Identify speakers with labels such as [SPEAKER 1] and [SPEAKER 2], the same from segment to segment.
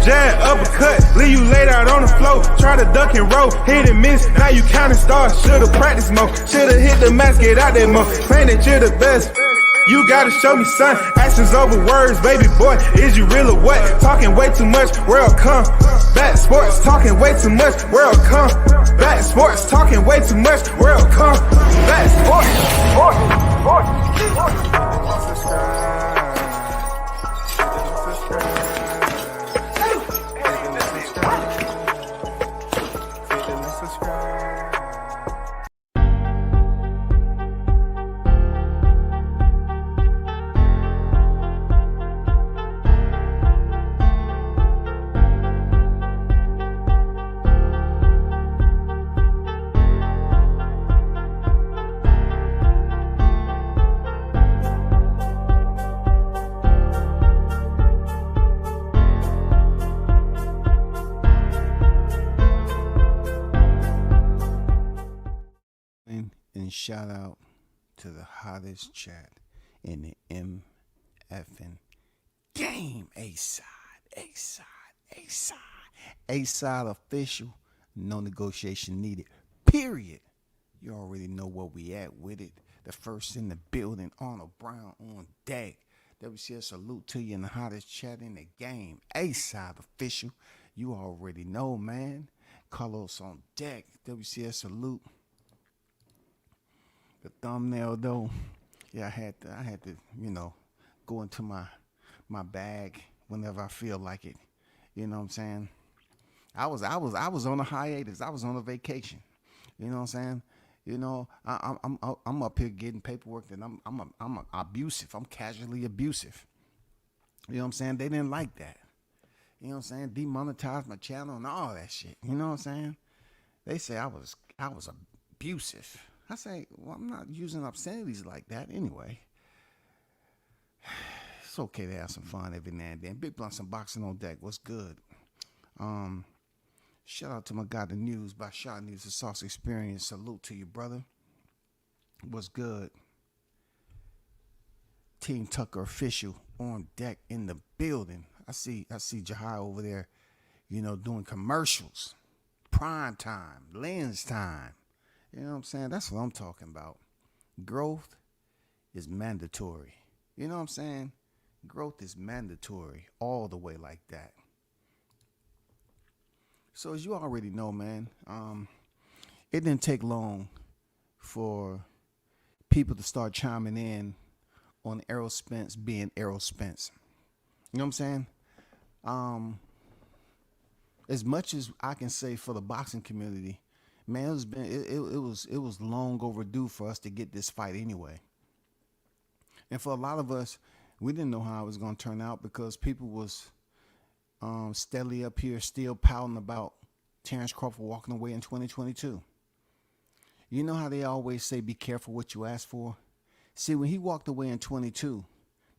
[SPEAKER 1] jab, uppercut, leave you laid out on the floor. Try to duck and roll, hit and miss, now you counting stars. Should've practiced more, should've hit the mask, get out there more. Claim that you're the best. You gotta show me, son. Actions over words, baby boy. Is you real or what? Talking way too much, world come. Back sports, talking way too much, world come. Back sports, talking way too much, world come. Back
[SPEAKER 2] And shout out to the hottest chat in the MFN game. A-side official. No negotiation needed. Period. You already know where we at with it. The first in the building, Arnold Brown on deck. WCS salute to you in the hottest chat in the game. A-side official. You already know, man. Carlos on deck. WCS salute. The thumbnail though, yeah, I had to, go into my bag whenever I feel like it. You know what I'm saying? I was on a hiatus. I was on a vacation. You know what I'm saying? I'm up here getting paperwork that I'm abusive. I'm casually abusive. You know what I'm saying? They didn't like that. You know what I'm saying? Demonetized my channel and all that shit. You know what I'm saying? They say I was abusive. I say, well, I'm not using obscenities like that anyway. It's okay to have some fun every now and then. Big Blunts and Boxing on deck. What's good? Shout out to my guy, The News by Shot News, the Sauce Experience. Salute to you, brother. What's good? Team Tucker official on deck in the building. I see Jahai over there, doing commercials. Prime time, lens time. You know what I'm saying? That's what I'm talking about. Growth is mandatory. You know what I'm saying? Growth is mandatory all the way like that. So as you already know, man, it didn't take long for people to start chiming in on Errol Spence being Errol Spence. You know what I'm saying? As much as I can say for the boxing community, man, it was long overdue for us to get this fight anyway. And for a lot of us, we didn't know how it was going to turn out because people was steadily up here still pouting about Terence Crawford walking away in 2022. You know how they always say be careful what you ask for? See, when he walked away in 22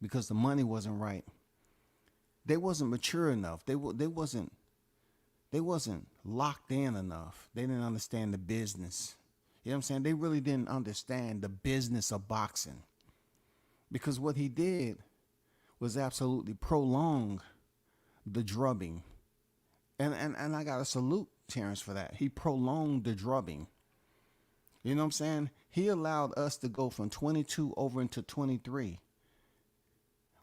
[SPEAKER 2] because the money wasn't right, they wasn't mature enough. They wasn't locked in enough. They didn't understand the business. You know what I'm saying? They really didn't understand the business of boxing. Because what he did was absolutely prolong the drubbing. And I got to salute Terence for that. He prolonged the drubbing. You know what I'm saying? He allowed us to go from 22 over into 23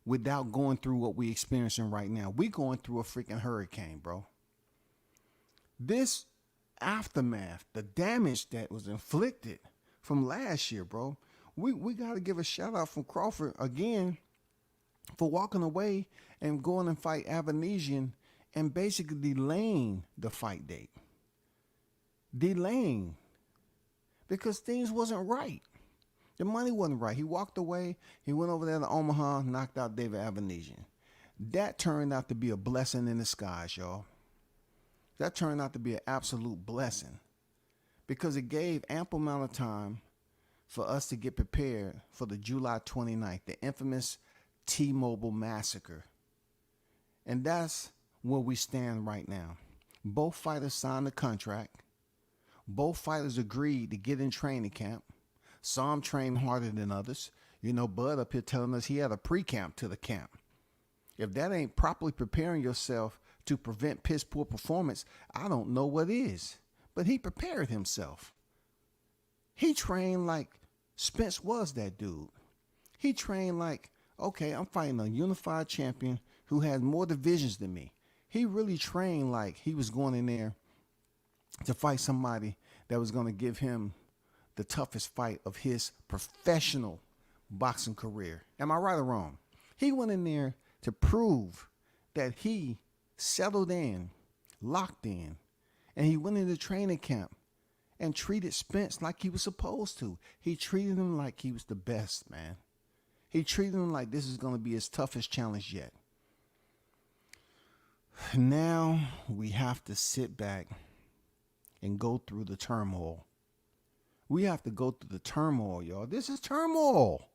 [SPEAKER 2] without going through what we're experiencing right now. We're going through a freaking hurricane, bro. This aftermath, the damage that was inflicted from last year, bro, we got to give a shout out from Crawford again for walking away and going and fight Avanesian and basically delaying the fight date. Delaying. Because things wasn't right. The money wasn't right. He walked away. He went over there to Omaha, knocked out David Avanesian. That turned out to be a blessing in disguise, y'all. That turned out to be an absolute blessing because it gave ample amount of time for us to get prepared for the July 29th, the infamous T-Mobile massacre. And that's where we stand right now. Both fighters signed the contract. Both fighters agreed to get in training camp. Some trained harder than others. Bud up here telling us he had a pre-camp to the camp. If that ain't properly preparing yourself to prevent piss poor performance, I don't know what is. But he prepared himself. He trained like Spence was that dude. He trained like, okay, I'm fighting a unified champion who has more divisions than me. He really trained like he was going in there to fight somebody that was going to give him the toughest fight of his professional boxing career. Am I right or wrong? He went in there to prove that he settled in, locked in, and he went into training camp and treated Spence like he was supposed to. He treated him like he was the best, man. He treated him like this is going to be his toughest challenge yet. Now we have to sit back and go through the turmoil. We have to go through the turmoil, y'all. This is turmoil.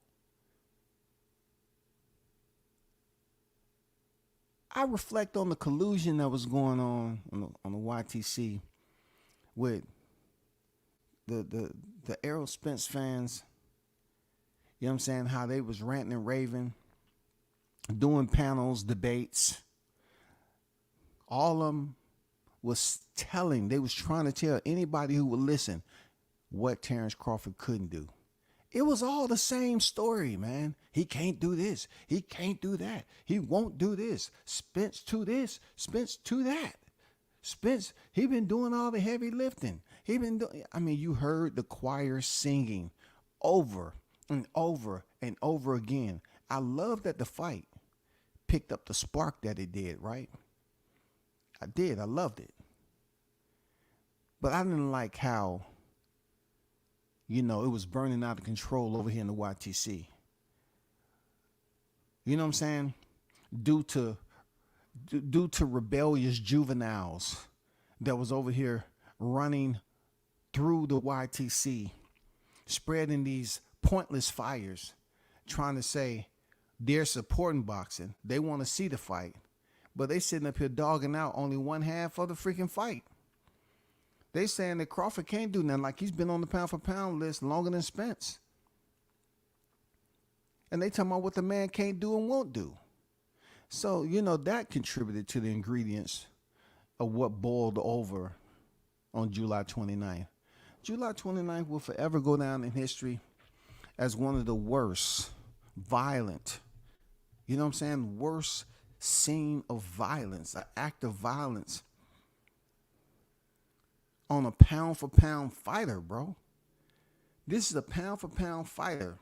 [SPEAKER 2] I reflect on the collusion that was going on the YTC with the Errol Spence fans. You know what I'm saying? How they was ranting and raving, doing panels, debates. All of them was they was trying to tell anybody who would listen what Terence Crawford couldn't do. It was all the same story, man. He can't do this. He can't do that. He won't do this. Spence to this. Spence to that. Spence, he been doing all the heavy lifting. You heard the choir singing over and over and over again. I love that the fight picked up the spark that it did, right? I did. I loved it. But I didn't like how, it was burning out of control over here in the YTC. You know what I'm saying? Due to rebellious juveniles that was over here running through the YTC, spreading these pointless fires, trying to say they're supporting boxing. They want to see the fight. But they sitting up here dogging out only one half of the freaking fight. They saying that Crawford can't do nothing, like he's been on the pound for pound list longer than Spence. And they talking about what the man can't do and won't do. So, that contributed to the ingredients of what boiled over on July 29th. July 29th will forever go down in history as one of the worst violent, worst scene of violence, an act of violence on a pound for pound fighter, bro. This is a pound for pound fighter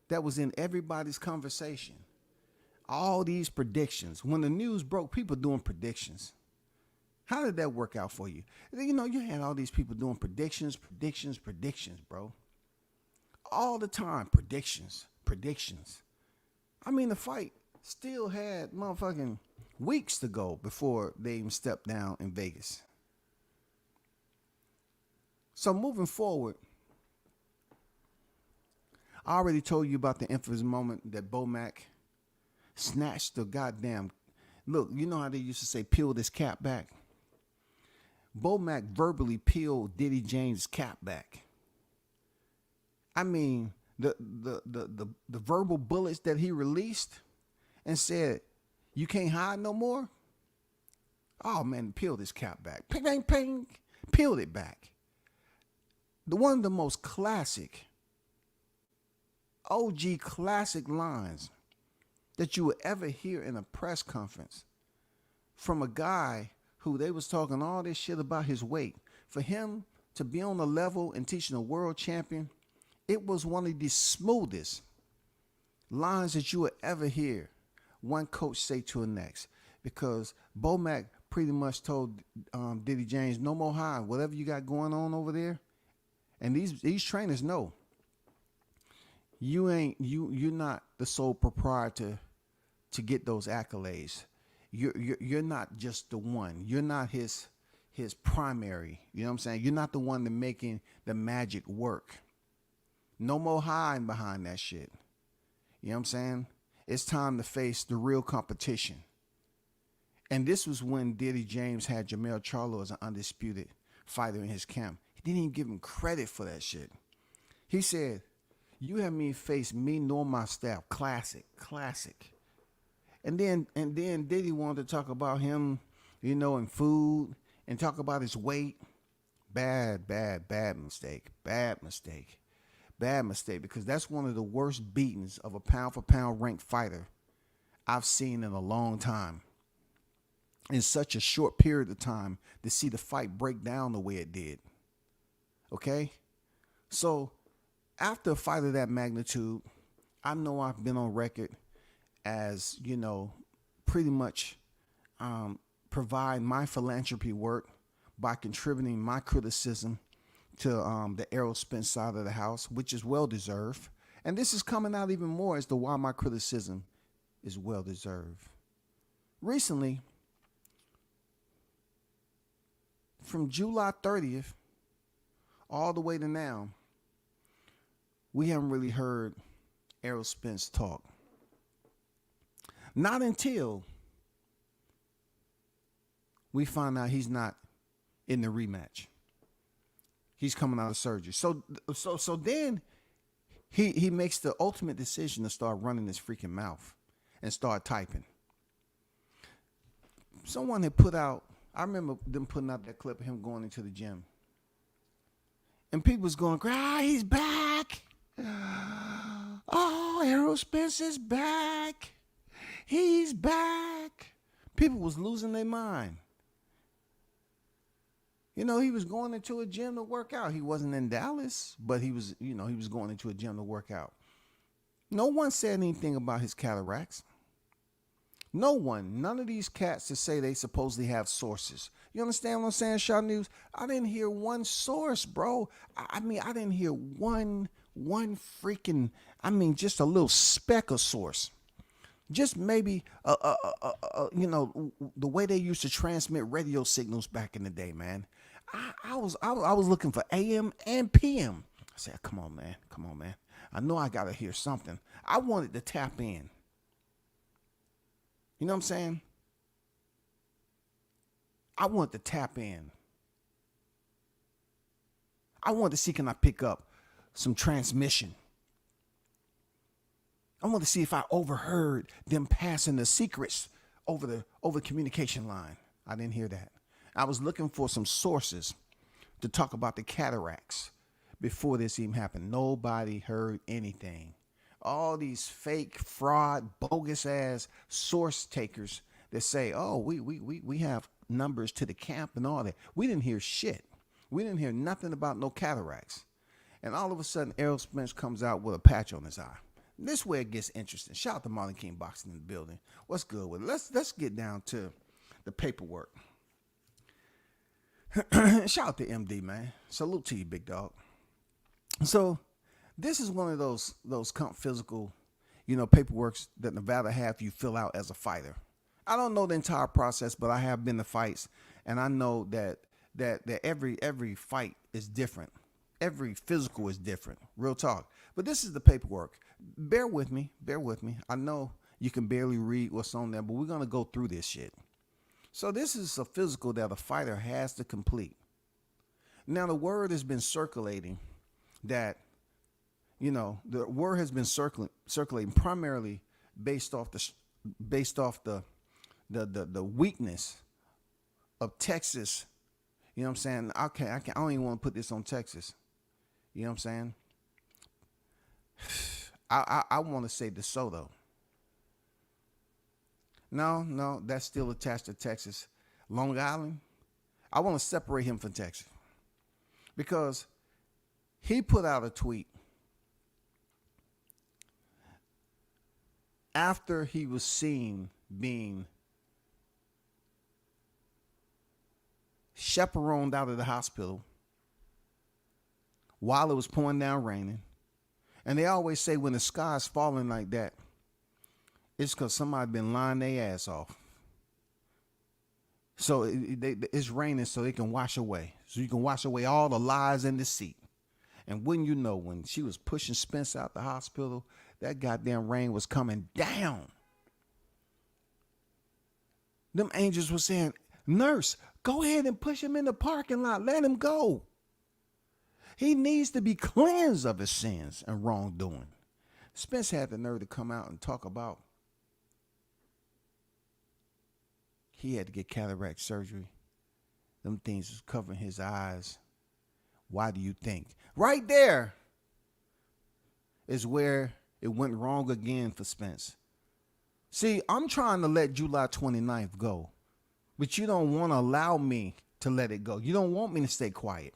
[SPEAKER 2] that was in everybody's conversation. All these predictions. When the news broke, people doing predictions. How did that work out for you? You had all these people doing predictions, bro. All the time, predictions. The fight still had motherfucking weeks to go before they even stepped down in Vegas. So moving forward, I already told you about the infamous moment that Bomac snatched the goddamn, look, you know how they used to say, peel this cap back? Bomac verbally peeled Derrick James' cap back. The verbal bullets that he released and said, you can't hide no more? Oh, man, peeled his cap back. Ping, ping, ping. Peeled it back. One of the most classic, OG classic lines that you would ever hear in a press conference from a guy who they was talking all this shit about his weight. For him to be on the level and teaching a world champion, it was one of the smoothest lines that you would ever hear one coach say to the next. Because Bomac pretty much told Derrick James, no more high, whatever you got going on over there. And these trainers know you're not the sole proprietor to get those accolades. You're not just the one. You're not his primary. You know what I'm saying? You're not the one that making the magic work. No more hiding behind that shit. You know what I'm saying? It's time to face the real competition. And this was when Derrick James had Jermell Charlo as an undisputed fighter in his camp. He didn't even give him credit for that shit. He said, you have me face me nor my staff. Classic. And then Diddy wanted to talk about him and food, and talk about his weight. Bad mistake. Bad mistake. Bad mistake, because that's one of the worst beatings of a pound for pound ranked fighter I've seen in a long time. In such a short period of time, to see the fight break down the way it did. Okay? So, after a fight of that magnitude, I know I've been on record as, pretty much provide my philanthropy work by contributing my criticism to the Errol Spence side of the house, which is well-deserved. And this is coming out even more as to why my criticism is well-deserved. Recently, from July 30th all the way to now, we haven't really heard Errol Spence talk. Not until we find out he's not in the rematch. He's coming out of surgery. So then he makes the ultimate decision to start running his freaking mouth and start typing. Someone had put out, I remember them putting out that clip of him going into the gym. And people was going, he's back. Oh, Errol Spence is back. He's back. People was losing their mind. He was going into a gym to work out. He wasn't in Dallas, but he was going into a gym to work out. No one said anything about his cataracts. No one, none of these cats that say they supposedly have sources. You understand what I'm saying, Shaw News? I didn't hear one source, bro. I didn't hear one freaking, just a little speck of source. Just maybe, the way they used to transmit radio signals back in the day, man. I was looking for AM and PM. I said, come on, man. I know I gotta hear something. I wanted to tap in. You know what I'm saying? I want to tap in. I want to see, can I pick up some transmission? I want to see if I overheard them passing the secrets over the communication line. I didn't hear that. I was looking for some sources to talk about the cataracts before this even happened. Nobody heard anything. All these fake, fraud, bogus ass source takers that say, oh, we have numbers to the camp and all that. We didn't hear shit. We didn't hear nothing about no cataracts. And all of a sudden, Errol Spence comes out with a patch on his eye. This way it gets interesting. Shout out to Marlon King Boxing in the building. What's good with it? Let's get down to the paperwork. Shout out to MD, man. Salute to you, big dog. So this is one of those comp physical, paperworks that Nevada have you fill out as a fighter. I don't know the entire process, but I have been to fights, and I know that every fight is different. Every physical is different. Real talk. But this is the paperwork. Bear with me. I know you can barely read what's on there, but we're going to go through this shit. So this is a physical that a fighter has to complete. Now, the word has been circulating that, the word has been circulating primarily based off the weakness of Texas. You know what I'm saying? Okay, I don't even want to put this on Texas. You know what I'm saying? I want to say DeSoto. No, that's still attached to Texas. Long Island, I want to separate him from Texas because he put out a tweet after he was seen being chaperoned out of the hospital while it was pouring down raining. And they always say when the sky's falling like that, it's because somebody been lying their ass off. So it's raining so they can wash away. So you can wash away all the lies and deceit. And wouldn't you know, when she was pushing Spence out the hospital, that goddamn rain was coming down. Them angels were saying, nurse, go ahead and push him in the parking lot. Let him go. He needs to be cleansed of his sins and wrongdoing. Spence had the nerve to come out and talk about He had to get cataract surgery. Them things was covering his eyes. Why do you think? Right there is where it went wrong again for Spence. See, I'm trying to let July 29th go, but you don't want to allow me to let it go. You don't want me to stay quiet.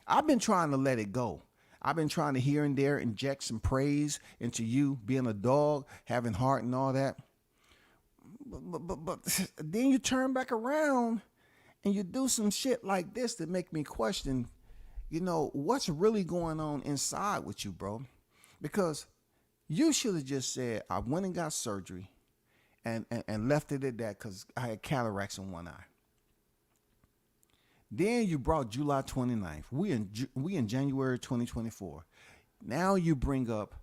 [SPEAKER 2] I've been trying to let it go. I've been trying to here and there inject some praise into you being a dog, having heart and all that. But then you turn back around and you do some shit like this that make me question, what's really going on inside with you, bro? Because you should have just said, I went and got surgery and left it at that because I had cataracts in one eye. Then you brought July 29th. We in January 2024. Now you bring up,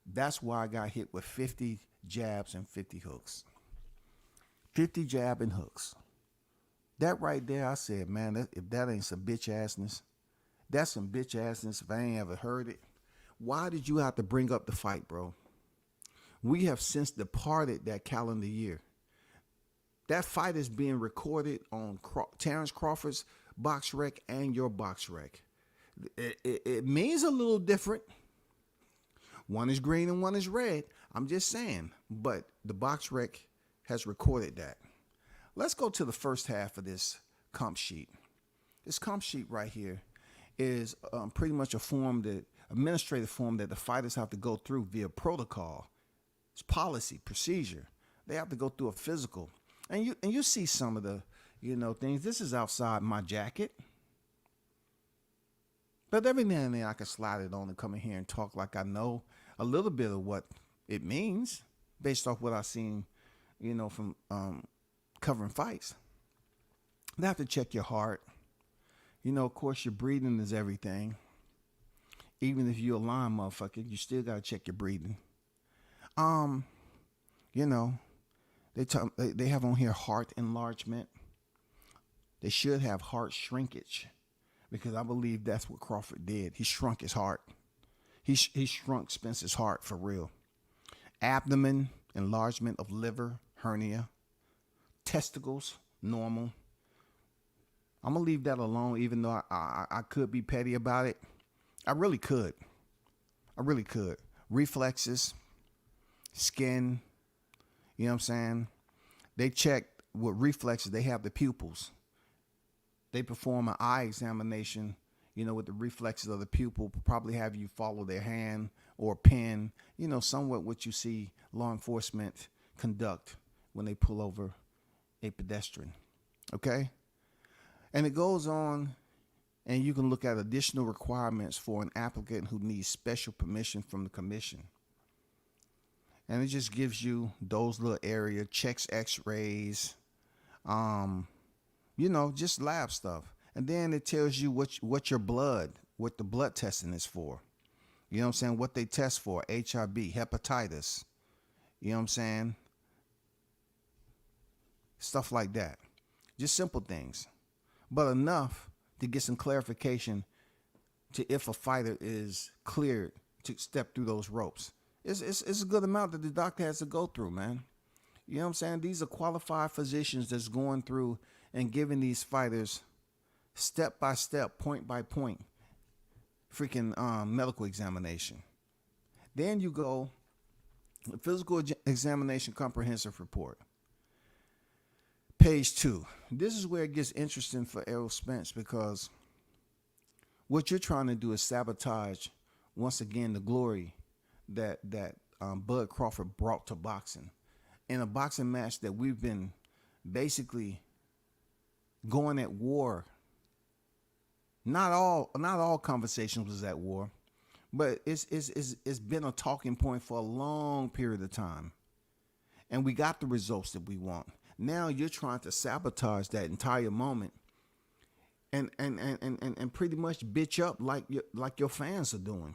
[SPEAKER 2] that's why I got hit with 50 jabs and 50 hooks. 50 jab and hooks. That right there, I said, man, if that ain't some bitch assness, that's some bitch assness if I ain't ever heard it. Why did you have to bring up the fight, bro? We have since departed that calendar year. That fight is being recorded on Terence Crawford's box rec and your box rec. It means a little different. One is green and one is red. I'm just saying. But the box rec has recorded that. Let's go to the first half of this comp sheet. This comp sheet right here is pretty much administrative form that the fighters have to go through via protocol. It's policy, procedure. They have to go through a physical. And you see some of the, things. This is outside my jacket. But every now and then I can slide it on and come in here and talk like I know a little bit of what it means based off what I've seen, from covering fights. You have to check your heart. Of course, your breathing is everything. Even if you're a lying motherfucker, you still got to check your breathing. They have on here heart enlargement. They should have heart shrinkage because I believe that's what Crawford did. He shrunk his heart. He shrunk Spence's heart for real. Abdomen enlargement of liver, hernia. Testicles, normal. I'm going to leave that alone even though I could be petty about it. I really could. Reflexes, skin, you know what I'm saying? They check with reflexes. They have the pupils. They perform an eye examination, with the reflexes of the pupil, probably have you follow their hand or pen, somewhat what you see law enforcement conduct when they pull over a pedestrian. Okay? And it goes on, and you can look at additional requirements for an applicant who needs special permission from the commission. And it just gives you those little area, checks x-rays, just lab stuff. And then it tells you what the blood testing is for. You know what I'm saying? What they test for, HIV, hepatitis. You know what I'm saying? Stuff like that. Just simple things. But enough to get some clarification to if a fighter is cleared to step through those ropes. It's a good amount that the doctor has to go through, man. You know what I'm saying? These are qualified physicians that's going through and giving these fighters step by step, point by point, freaking medical examination. Then you go physical examination comprehensive report. Page 2. This is where it gets interesting for Errol Spence because what you're trying to do is sabotage once again the glory that Bud Crawford brought to boxing in a boxing match that we've been basically going at war. Not all conversations was at war, but it's been a talking point for a long period of time, and we got the results that we want. Now you're trying to sabotage that entire moment, and pretty much bitch up like your fans are doing.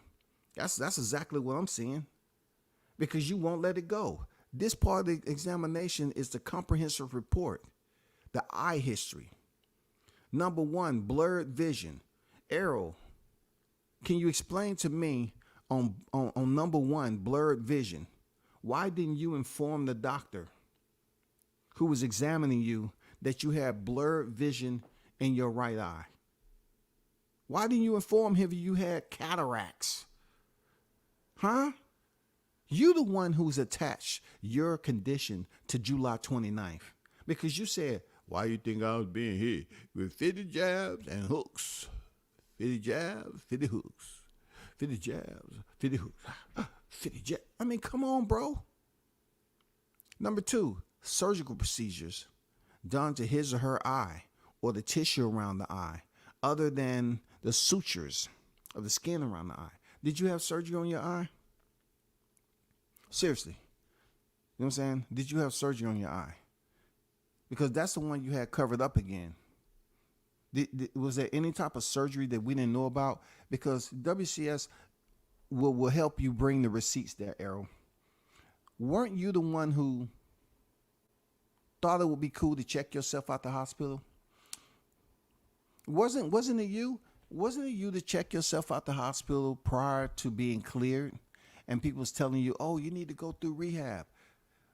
[SPEAKER 2] That's exactly what I'm seeing, because you won't let it go. This part of the examination is the comprehensive report, the eye history. Number 1, blurred vision. Errol, can you explain to me on number 1, blurred vision? Why didn't you inform the doctor who was examining you that you had blurred vision in your right eye? Why didn't you inform him you had cataracts? Huh? You the one who's attached your condition to July 29th. Because you said, why you think I was being hit with 50 jabs and hooks? 50 jabs, 50 hooks. 50 jabs, 50 hooks. 50 jabs. I mean, come on, bro. Number 2, surgical procedures done to his or her eye or the tissue around the eye, other than the sutures of the skin around the eye. Did you have surgery on your eye? Seriously. You know what I'm saying? Did you have surgery on your eye? Because that's the one you had covered up again. Was there any type of surgery that we didn't know about? Because WCS will help you bring the receipts there, Errol. Weren't you the one who thought it would be cool to check yourself out the hospital? Wasn't it you? Wasn't it you to check yourself out the hospital prior to being cleared? And people was telling you, oh, you need to go through rehab.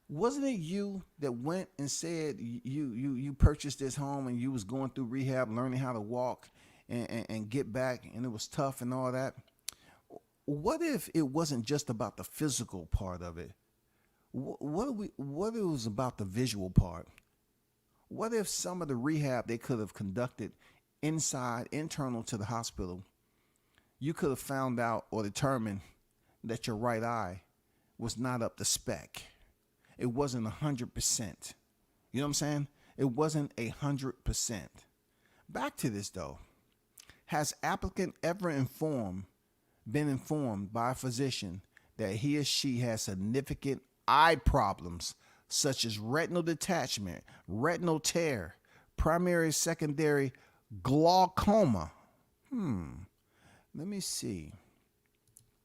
[SPEAKER 2] Wasn't it you that went and said you purchased this home and you was going through rehab, learning how to walk and get back, and it was tough and all that? What if it wasn't just about the physical part of it? What if it was about the visual part? What if some of the rehab they could have conducted internal to the hospital, you could have found out or determined that your right eye was not up to spec? It wasn't 100%. You know what I'm saying? It wasn't 100%. Back to this though. Has applicant ever been informed by a physician that he or she has significant eye problems such as retinal detachment, retinal tear, primary, secondary glaucoma? Let me see.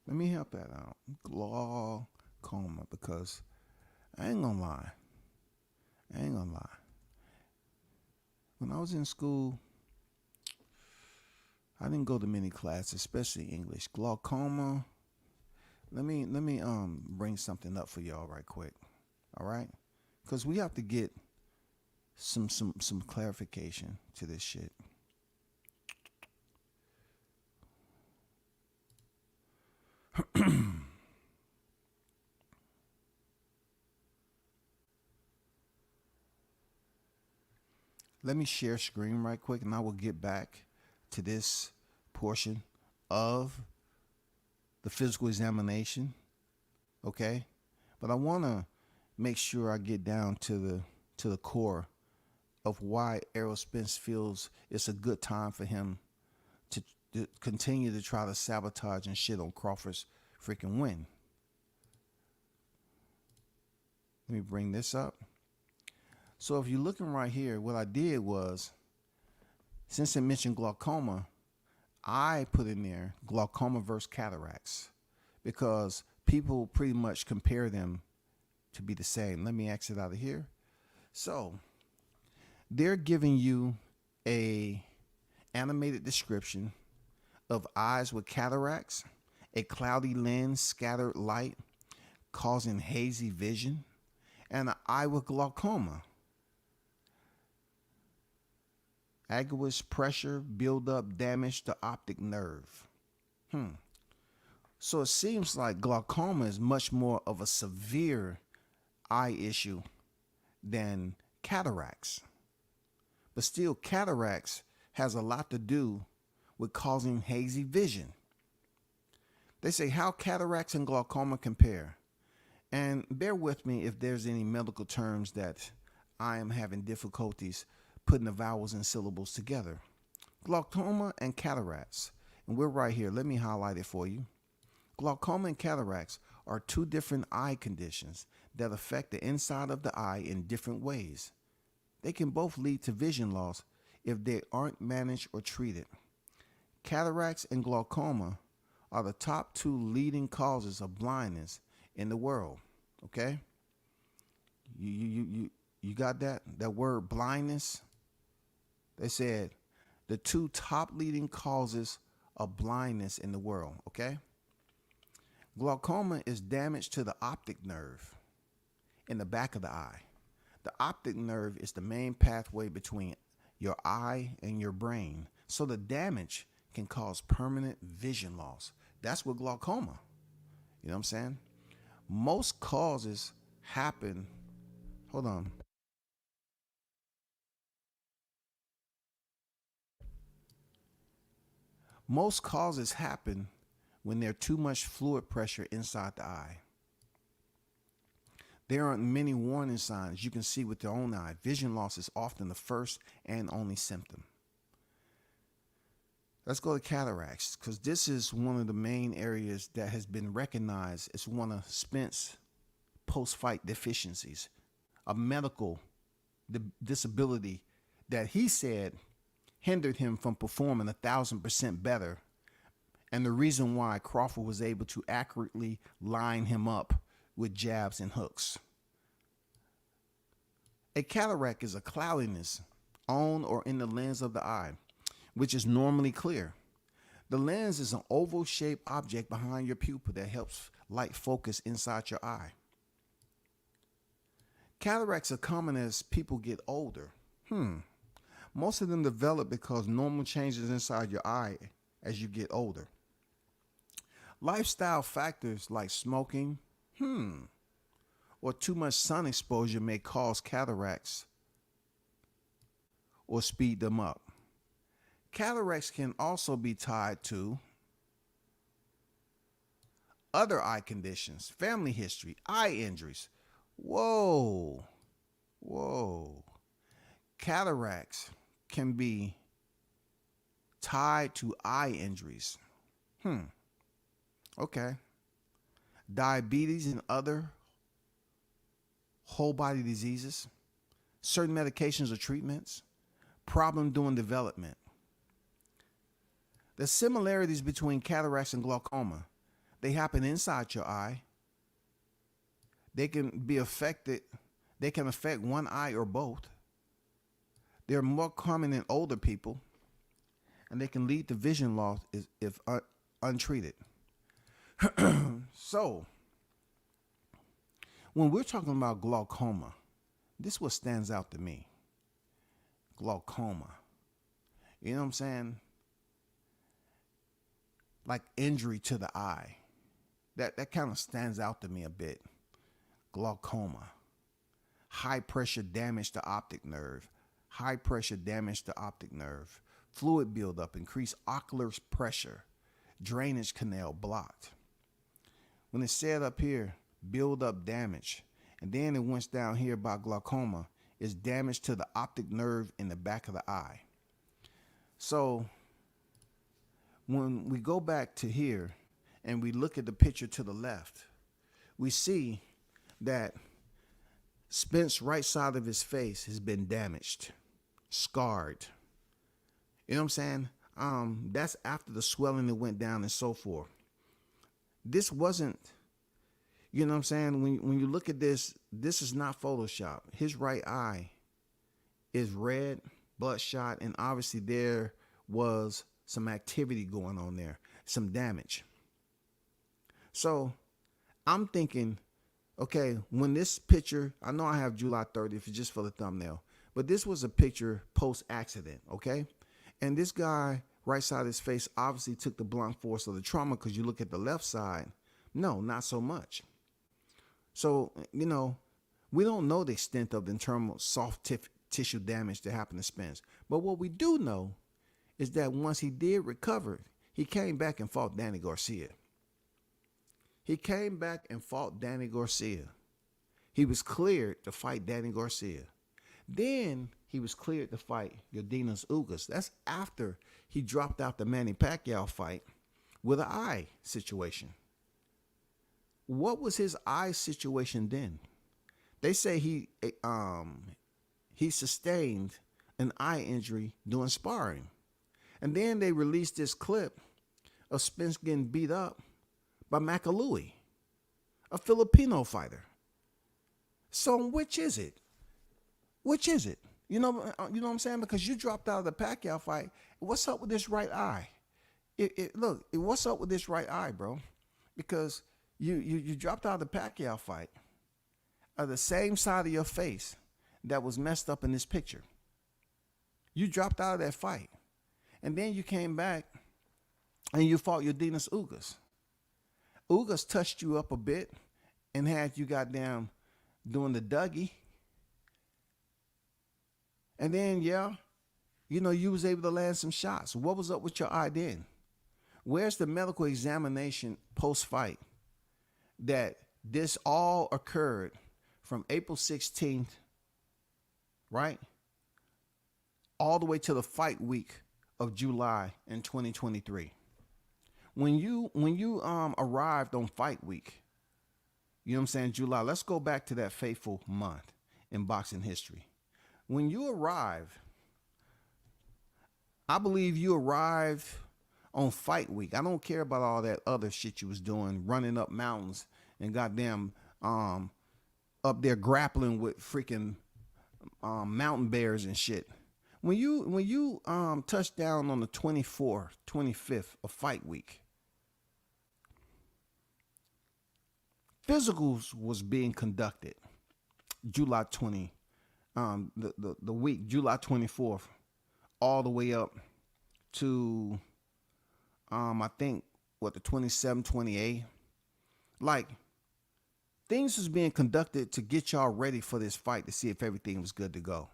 [SPEAKER 2] Let me help that out. Glaucoma, because I ain't gonna lie. When I was in school, I didn't go to many classes, especially English. Glaucoma. Let me bring something up for y'all right quick. All right? Because we have to get some clarification to this shit. Let me share screen right quick, and I will get back to this portion of the physical examination. Okay? But I want to make sure I get down to the core of why Errol Spence feels it's a good time for him to continue to try to sabotage and shit on Crawford's freaking win. Let me bring this up. So if you're looking right here, what I did was, since it mentioned glaucoma, I put in there glaucoma versus cataracts because people pretty much compare them to be the same. Let me exit out of here. So they're giving you a animated description of eyes with cataracts, a cloudy lens, scattered light, causing hazy vision, and an eye with glaucoma. Aqueous pressure, buildup, damage to optic nerve. So it seems like glaucoma is much more of a severe eye issue than cataracts. But still, cataracts has a lot to do with causing hazy vision. They say how cataracts and glaucoma compare. And bear with me if there's any medical terms that I am having difficulties putting the vowels and syllables together. Glaucoma and cataracts. And we're right here. Let me highlight it for you. Glaucoma and cataracts are two different eye conditions that affect the inside of the eye in different ways. They can both lead to vision loss if they aren't managed or treated. Cataracts and glaucoma are the top two leading causes of blindness in the world. Okay? You got that? That word blindness? They said the two top leading causes of blindness in the world, okay? Glaucoma is damage to the optic nerve in the back of the eye. The optic nerve is the main pathway between your eye and your brain. So the damage can cause permanent vision loss. That's what glaucoma. You know what I'm saying? Most causes happen. Hold on. Most causes happen when there's too much fluid pressure inside the eye. There aren't many warning signs you can see with your own eye. Vision loss is often the first and only symptom. Let's go to cataracts, because this is one of the main areas that has been recognized as one of Spence's post-fight deficiencies, a medical disability that he said hindered him from performing 1,000% better, and the reason why Crawford was able to accurately line him up with jabs and hooks. A cataract is a cloudiness on or in the lens of the eye, which is normally clear. The lens is an oval-shaped object behind your pupil that helps light focus inside your eye. Cataracts are common as people get older. Most of them develop because normal changes inside your eye as you get older. Lifestyle factors like smoking, or too much sun exposure may cause cataracts or speed them up. Cataracts can also be tied to other eye conditions, family history, eye injuries. Whoa. Cataracts can be tied to eye injuries. Okay. Diabetes and other whole body diseases, certain medications or treatments, problem during development. The similarities between cataracts and glaucoma, they happen inside your eye. They can affect one eye or both. They're more common in older people, and they can lead to vision loss if untreated. So, when we're talking about glaucoma, this is what stands out to me. Glaucoma. You know what I'm saying? Like injury to the eye. That kind of stands out to me a bit. Glaucoma. High pressure damage to optic nerve. High pressure damage to optic nerve. Fluid buildup, increased ocular pressure. Drainage canal blocked. When it's said up here, build up damage, and then it went down here by glaucoma, is damage to the optic nerve in the back of the eye. So when we go back to here and we look at the picture to the left, we see that Spence's right side of his face has been damaged, scarred. You know what I'm saying? That's after the swelling that went down and so forth. This wasn't, you know what I'm saying? When you look at this, this is not Photoshop. His right eye is red, bloodshot, and obviously there was some activity going on there, some damage. So I'm thinking, okay, when this picture, I know I have July 30th just for the thumbnail, but this was a picture post-accident, okay? And this guy, right side of his face, obviously took the blunt force of the trauma, because you look at the left side, no, not so much. So, you know, we don't know the extent of the internal soft tissue damage that happened to Spence. But what we do know is that once he did recover, he came back and fought Danny Garcia. He came back and fought Danny Garcia. He was cleared to fight Danny Garcia. Then he was cleared to fight Yordenis Ugas. That's after he dropped out the Manny Pacquiao fight with an eye situation. What was his eye situation then? They say he sustained an eye injury during sparring. And then they released this clip of Spence getting beat up by Macalouis, a Filipino fighter. So which is it? Which is it? You know what I'm saying? Because you dropped out of the Pacquiao fight. What's up with this right eye? Look, what's up with this right eye, bro? Because you dropped out of the Pacquiao fight, the same side of your face. that was messed up in this picture. You dropped out of that fight. And then you came back and you fought Yordenis Ugas. Ugas touched you up a bit and had you goddamn doing the Dougie. And then, you was able to land some shots. What was up with your eye then? Where's the medical examination post-fight that this all occurred from April 16th, right, all the way to the fight week of July in 2023? When you arrived on fight week, you know what I'm saying, July, let's go back to that fateful month in boxing history. When you arrive, I believe you arrived on fight week. I don't care about all that other shit you was doing, running up mountains and goddamn up there grappling with freaking mountain bears and shit. When you touched down on the 24th, 25th of fight week, physicals was being conducted July 20, the week, July 24th, all the way up to, I think, the 27th, 28th. Like, things was being conducted to get y'all ready for this fight to see if everything was good to go.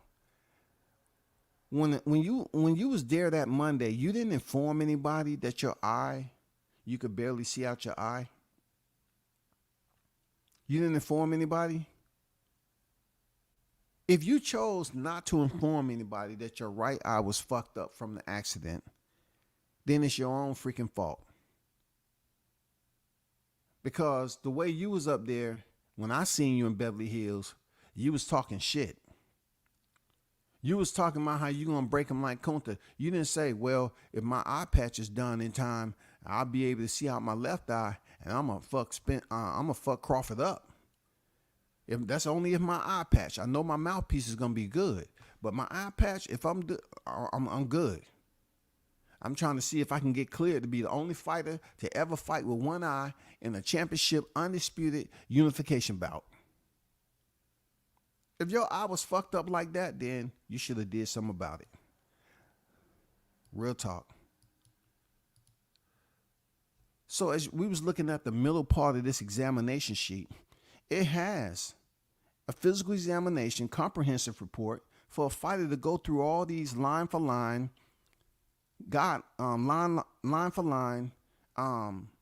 [SPEAKER 2] When you was there that Monday, you didn't inform anybody that your eye, you could barely see out your eye. You didn't inform anybody. If you chose not to inform anybody that your right eye was fucked up from the accident, then it's your own freaking fault. Because the way you was up there, when I seen you in Beverly Hills, you was talking shit. You was talking about how you gonna break him like Kunta. You didn't say, well, if my eye patch is done in time, I'll be able to see out my left eye, and I'm gonna fuck Crawford up. If that's only if my eye patch. I know my mouthpiece is gonna be good, but my eye patch, if I'm good. I'm trying to see if I can get cleared to be the only fighter to ever fight with one eye in a championship undisputed unification bout. If your eye was fucked up like that, then you should have did something about it. Real talk. So as we was looking at the middle part of this examination sheet, it has a physical examination, comprehensive report for a fighter to go through all these line for line, line for line,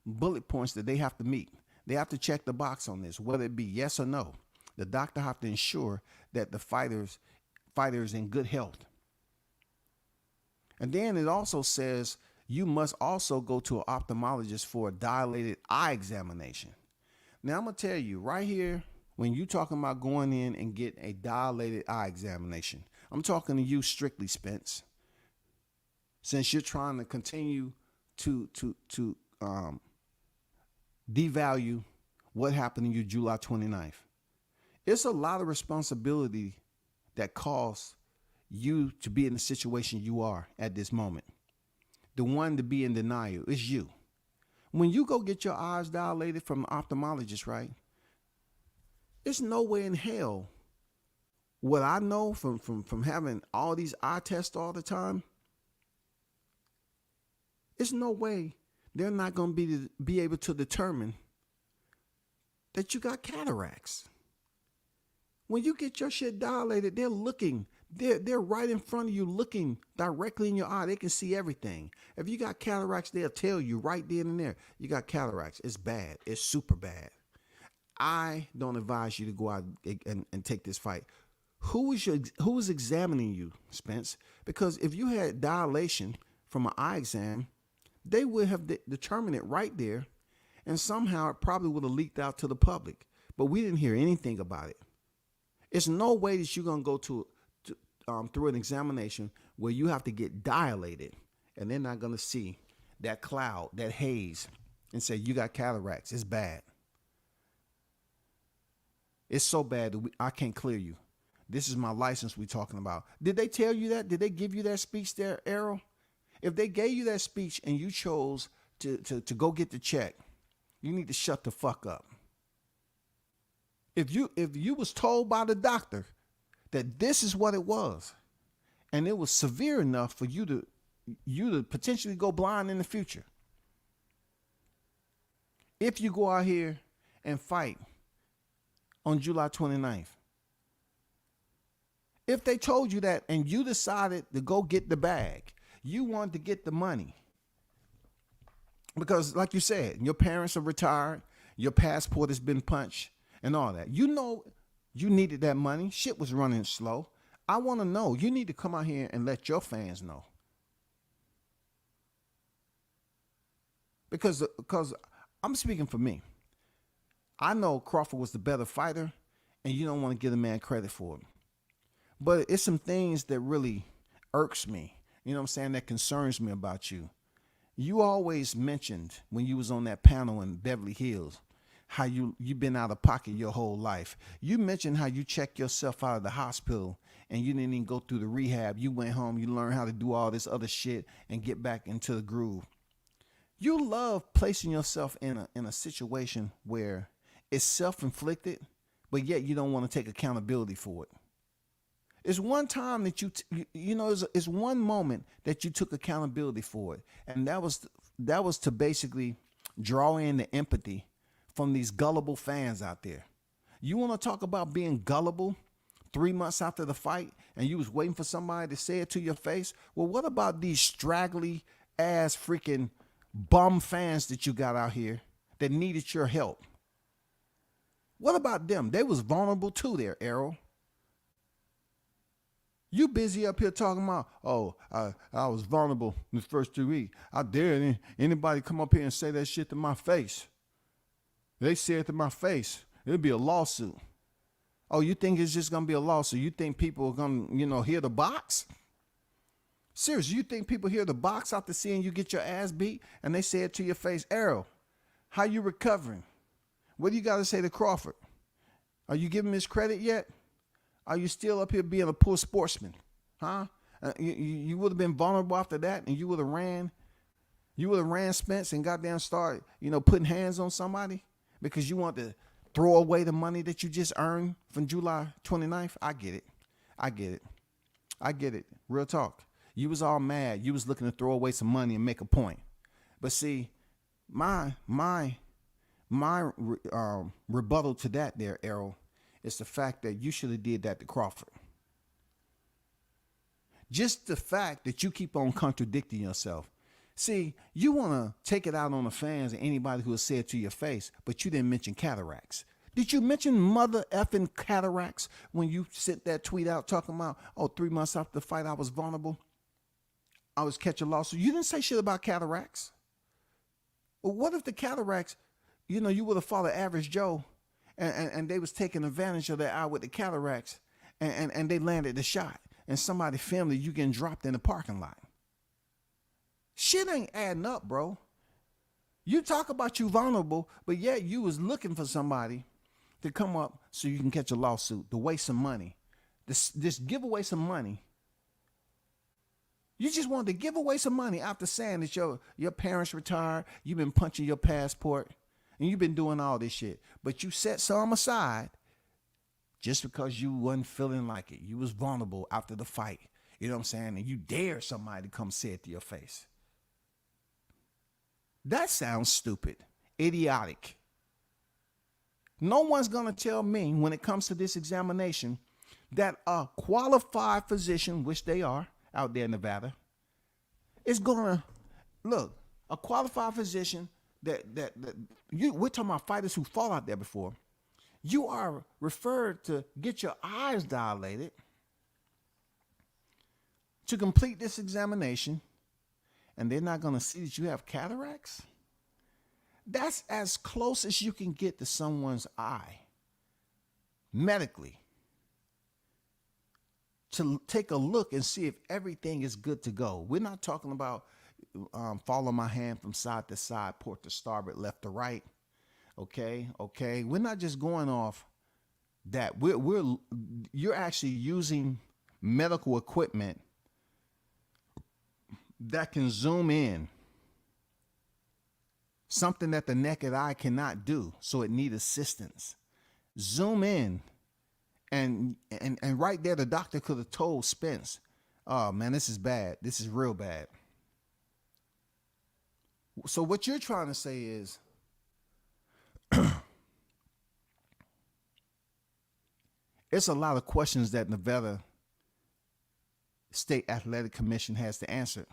[SPEAKER 2] bullet points that they have to meet. They have to check the box on this, whether it be yes or no. The doctor have to ensure that the fighter is in good health. And then it also says you must also go to an ophthalmologist for a dilated eye examination. Now I'm gonna tell you right here, when you talking about going in and get a dilated eye examination, I'm talking to you strictly, Spence. Since you're trying to continue to devalue what happened to you July 29th. It's a lot of responsibility that caused you to be in the situation you are at this moment. The one to be in denial is you. When you go get your eyes dilated from an ophthalmologist, right? There's no way in hell. What I know from having all these eye tests all the time, there's no way they're not going to be able to determine that you got cataracts. When you get your shit dilated, they're looking. They're right in front of you, looking directly in your eye. They can see everything. If you got cataracts, they'll tell you right then and there. You got cataracts. It's bad. It's super bad. I don't advise you to go out and take this fight. Who is examining you, Spence? Because if you had dilation from an eye exam, they would have determined it right there, and somehow it probably would have leaked out to the public. But we didn't hear anything about it. It's no way that you're gonna go through an examination where you have to get dilated, and they're not gonna see that cloud, that haze, and say you got cataracts. It's bad. It's so bad that I can't clear you. This is my license we're talking about. Did they tell you that? Did they give you that speech there, Errol? If they gave you that speech and you chose to go get the check, you need to shut the fuck up. If you was told by the doctor that this is what it was. And it was severe enough for you to potentially go blind in the future. If you go out here and fight on July 29th. If they told you that and you decided to go get the bag, you wanted to get the money. Because like you said, your parents are retired, your passport has been punched and all that. You know you needed that money. Shit was running slow. I want to know. You need to come out here and let your fans know. Because I'm speaking for me. I know Crawford was the better fighter, and you don't want to give the man credit for it. But it's some things that really irks me, you know what I'm saying, that concerns me about you. You always mentioned when you was on that panel in Beverly Hills how you've been out of pocket your whole life. You mentioned how you checked yourself out of the hospital and you didn't even go through the rehab. You went home, you learned how to do all this other shit and get back into the groove. You love placing yourself in a situation where it's self-inflicted, but yet you don't want to take accountability for it. It's one time that it's one moment that you took accountability for it, and that was to basically draw in the empathy from these gullible fans out there. You want to talk about being gullible 3 months after the fight, and you was waiting for somebody to say it to your face? Well, what about these straggly ass freaking bum fans that you got out here that needed your help? What about them? They was vulnerable too there, Errol. You busy up here talking about, oh, I was vulnerable in the first 2 weeks. I dare anybody come up here and say that shit to my face. They say it to my face, it'll be a lawsuit. Oh, you think it's just going to be a lawsuit? You think people are going to, hear the box? Seriously, you think people hear the box after seeing you get your ass beat and they say it to your face? Errol, how you recovering? What do you got to say to Crawford? Are you giving him his credit yet? Are you still up here being a poor sportsman? Huh? You would have been vulnerable after that, and you would have ran Spence and goddamn started, putting hands on somebody because you want to throw away the money that you just earned from July 29th. I get it. Real talk. You was all mad. You was looking to throw away some money and make a point. But see, my rebuttal to that there, Errol, it's the fact that you should have did that to Crawford. Just the fact that you keep on contradicting yourself. See, you want to take it out on the fans and anybody who has said to your face, but you didn't mention Cataracts. Did you mention mother effing Cataracts when you sent that tweet out talking about, 3 months after the fight, I was vulnerable? I was catching a lawsuit. You didn't say shit about Cataracts. Well, what if the Cataracts, you would have followed Average Joe and they was taking advantage of that eye with the Cataracts and they landed the shot and somebody filmed you getting dropped in the parking lot. Shit ain't adding up, bro. You talk about you vulnerable, but yet you was looking for somebody to come up so you can catch a lawsuit, to waste some money, just give away some money. You just wanted to give away some money after saying that your parents retired, you've been punching your passport, and you've been doing all this shit. But you set some aside just because you wasn't feeling like it. You was vulnerable after the fight. You know what I'm saying? And you dare somebody to come say it to your face. That sounds stupid, idiotic. No one's going to tell me when it comes to this examination that a qualified physician, which they are out there in Nevada, is going to, look, a qualified physician we're talking about fighters who fought out there before. You are referred to get your eyes dilated to complete this examination, and they're not going to see that you have cataracts? That's as close as you can get to someone's eye medically to take a look and see if everything is good to go. We're not talking about follow my hand from side to side, port to starboard, left to right. Okay. We're not just going off that. You're actually using medical equipment that can zoom in, something that the naked eye cannot do, so it needs assistance. Zoom in And right there, the doctor could have told Spence, oh man, this is bad. This is real bad. So what you're trying to say is, it's a lot of questions that Nevada State Athletic Commission has to answer.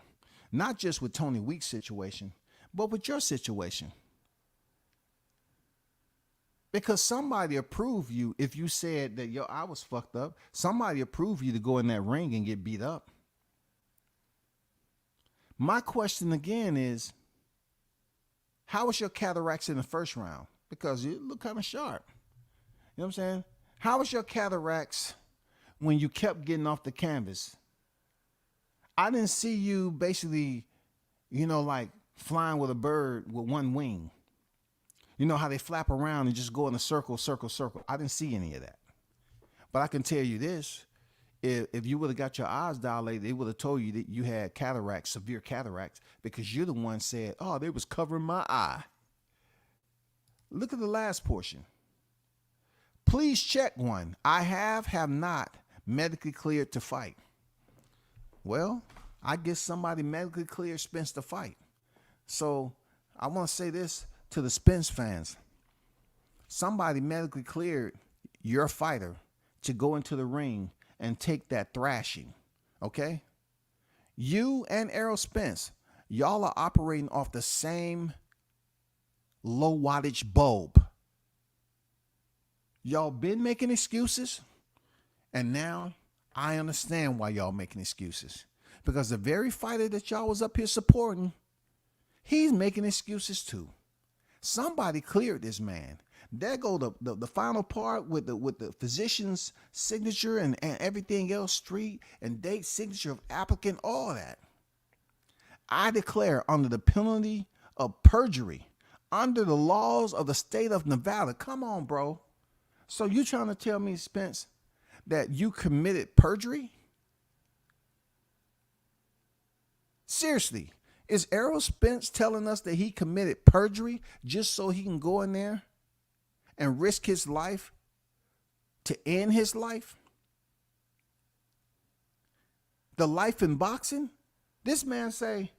[SPEAKER 2] Not just with Tony Weeks' situation, but with your situation. Because somebody approved you if you said that your eye was fucked up. Somebody approved you to go in that ring and get beat up. My question again is, how was your cataracts in the first round? Because you look kind of sharp. You know what I'm saying? How was your cataracts when you kept getting off the canvas? I didn't see you basically, like flying with a bird with one wing. You know how they flap around and just go in a circle, circle, circle. I didn't see any of that. But I can tell you this, if you would have got your eyes dilated, they would have told you that you had cataracts, severe cataracts, because you're the one said, oh, they was covering my eye. Look at the last portion. Please check one. I have not medically cleared to fight. Well, I guess somebody medically cleared Spence to fight. So I want to say this to the Spence fans. Somebody medically cleared your fighter to go into the ring and take that thrashing, okay? You and Errol Spence, y'all are operating off the same low wattage bulb. Y'all been making excuses, and now I understand why y'all making excuses. Because the very fighter that y'all was up here supporting, he's making excuses too. Somebody cleared this man. There go the final part with the physician's signature and everything else, street and date, signature of applicant, all that. I declare under the penalty of perjury, under the laws of the state of Nevada. Come on, bro. So you trying to tell me, Spence, that you committed perjury? Seriously, is Errol Spence telling us that he committed perjury just so he can go in there and risk his life to end his life? The life in boxing? This man say,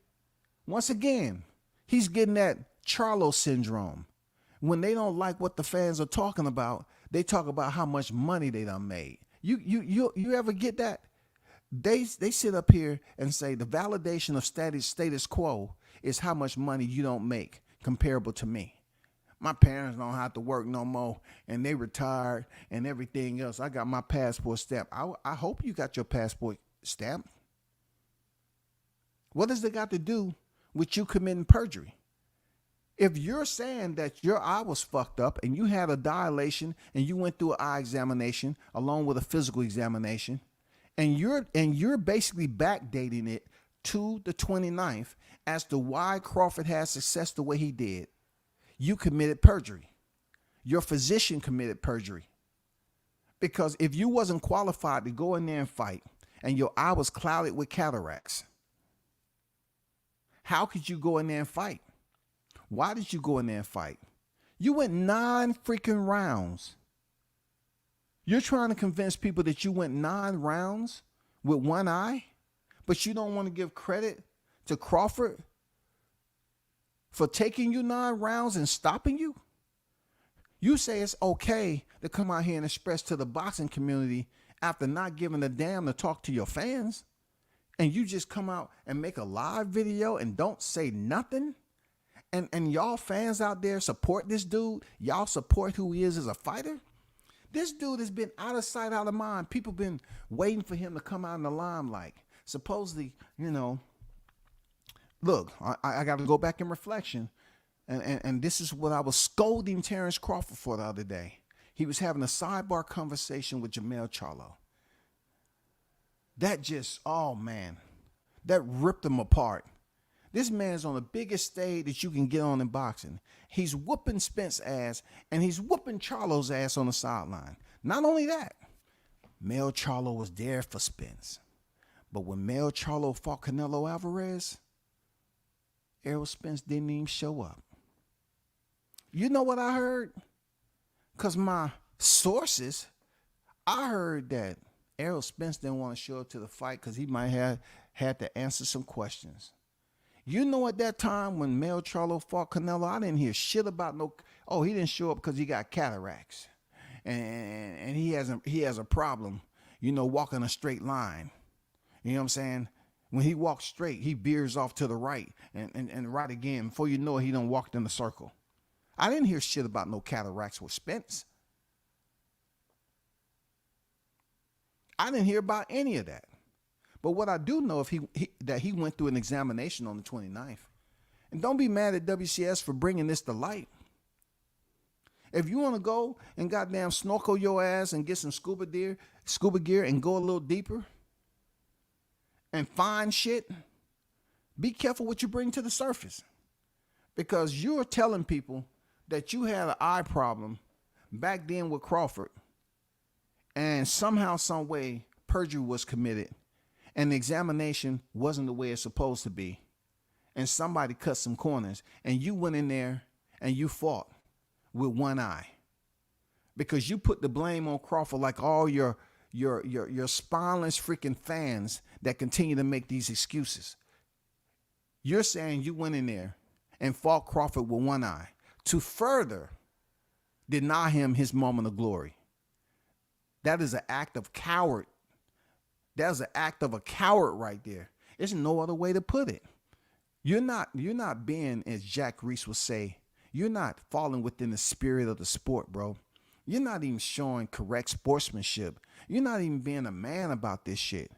[SPEAKER 2] once again, he's getting that Charlo syndrome. When they don't like what the fans are talking about, they talk about how much money they done made. You ever get that? They sit up here and say the validation of status quo is how much money you don't make comparable to me. My parents don't have to work no more and they retired and everything else. I got my passport stamped. I hope you got your passport stamped. What does it got to do with you committing perjury? If you're saying that your eye was fucked up and you had a dilation and you went through an eye examination along with a physical examination, and you're basically backdating it to the 29th as to why Crawford had success the way he did, you committed perjury. Your physician committed perjury. Because if you wasn't qualified to go in there and fight and your eye was clouded with cataracts, how could you go in there and fight? Why did you go in there and fight? You went 9 freaking rounds. You're trying to convince people that you went 9 rounds with one eye, but you don't want to give credit to Crawford for taking you 9 rounds and stopping you? You say it's okay to come out here and express to the boxing community after not giving a damn to talk to your fans, and you just come out and make a live video and don't say nothing? And y'all fans out there support this dude? Y'all support who he is as a fighter? This dude has been out of sight, out of mind. People been waiting for him to come out in the limelight. Supposedly, look, I got to go back in reflection. And this is what I was scolding Terence Crawford for the other day. He was having a sidebar conversation with Jamel Charlo. That just, oh man, that ripped him apart. This man's on the biggest stage that you can get on in boxing. He's whooping Spence's ass, and he's whooping Charlo's ass on the sideline. Not only that, Mel Charlo was there for Spence. But when Mel Charlo fought Canelo Alvarez, Errol Spence didn't even show up. You know what I heard? Because my sources, I heard that Errol Spence didn't want to show up to the fight because he might have had to answer some questions. You know, at that time when Mel Charlo fought Canelo, I didn't hear shit about no. Oh, he didn't show up because he got cataracts, and he has a problem. You know, walking a straight line. You know what I'm saying? When he walks straight, he veers off to the right and right again. Before you know it, he done walked in a circle. I didn't hear shit about no cataracts with Spence. I didn't hear about any of that. But what I do know that he went through an examination on the 29th. And don't be mad at WCS for bringing this to light. If you want to go and goddamn snorkel your ass and get some scuba gear and go a little deeper and find shit, be careful what you bring to the surface. Because you're telling people that you had an eye problem back then with Crawford, and somehow, some way, perjury was committed, and the examination wasn't the way it's supposed to be, and somebody cut some corners, and you went in there and you fought with one eye because you put the blame on Crawford, like all your spineless freaking fans that continue to make these excuses. You're saying you went in there and fought Crawford with one eye to further deny him his moment of glory. That is an act of coward. That's an act of a coward right there. There's no other way to put it. You're not being, as Jack Reese would say, you're not falling within the spirit of the sport, bro. You're not even showing correct sportsmanship. You're not even being a man about this shit.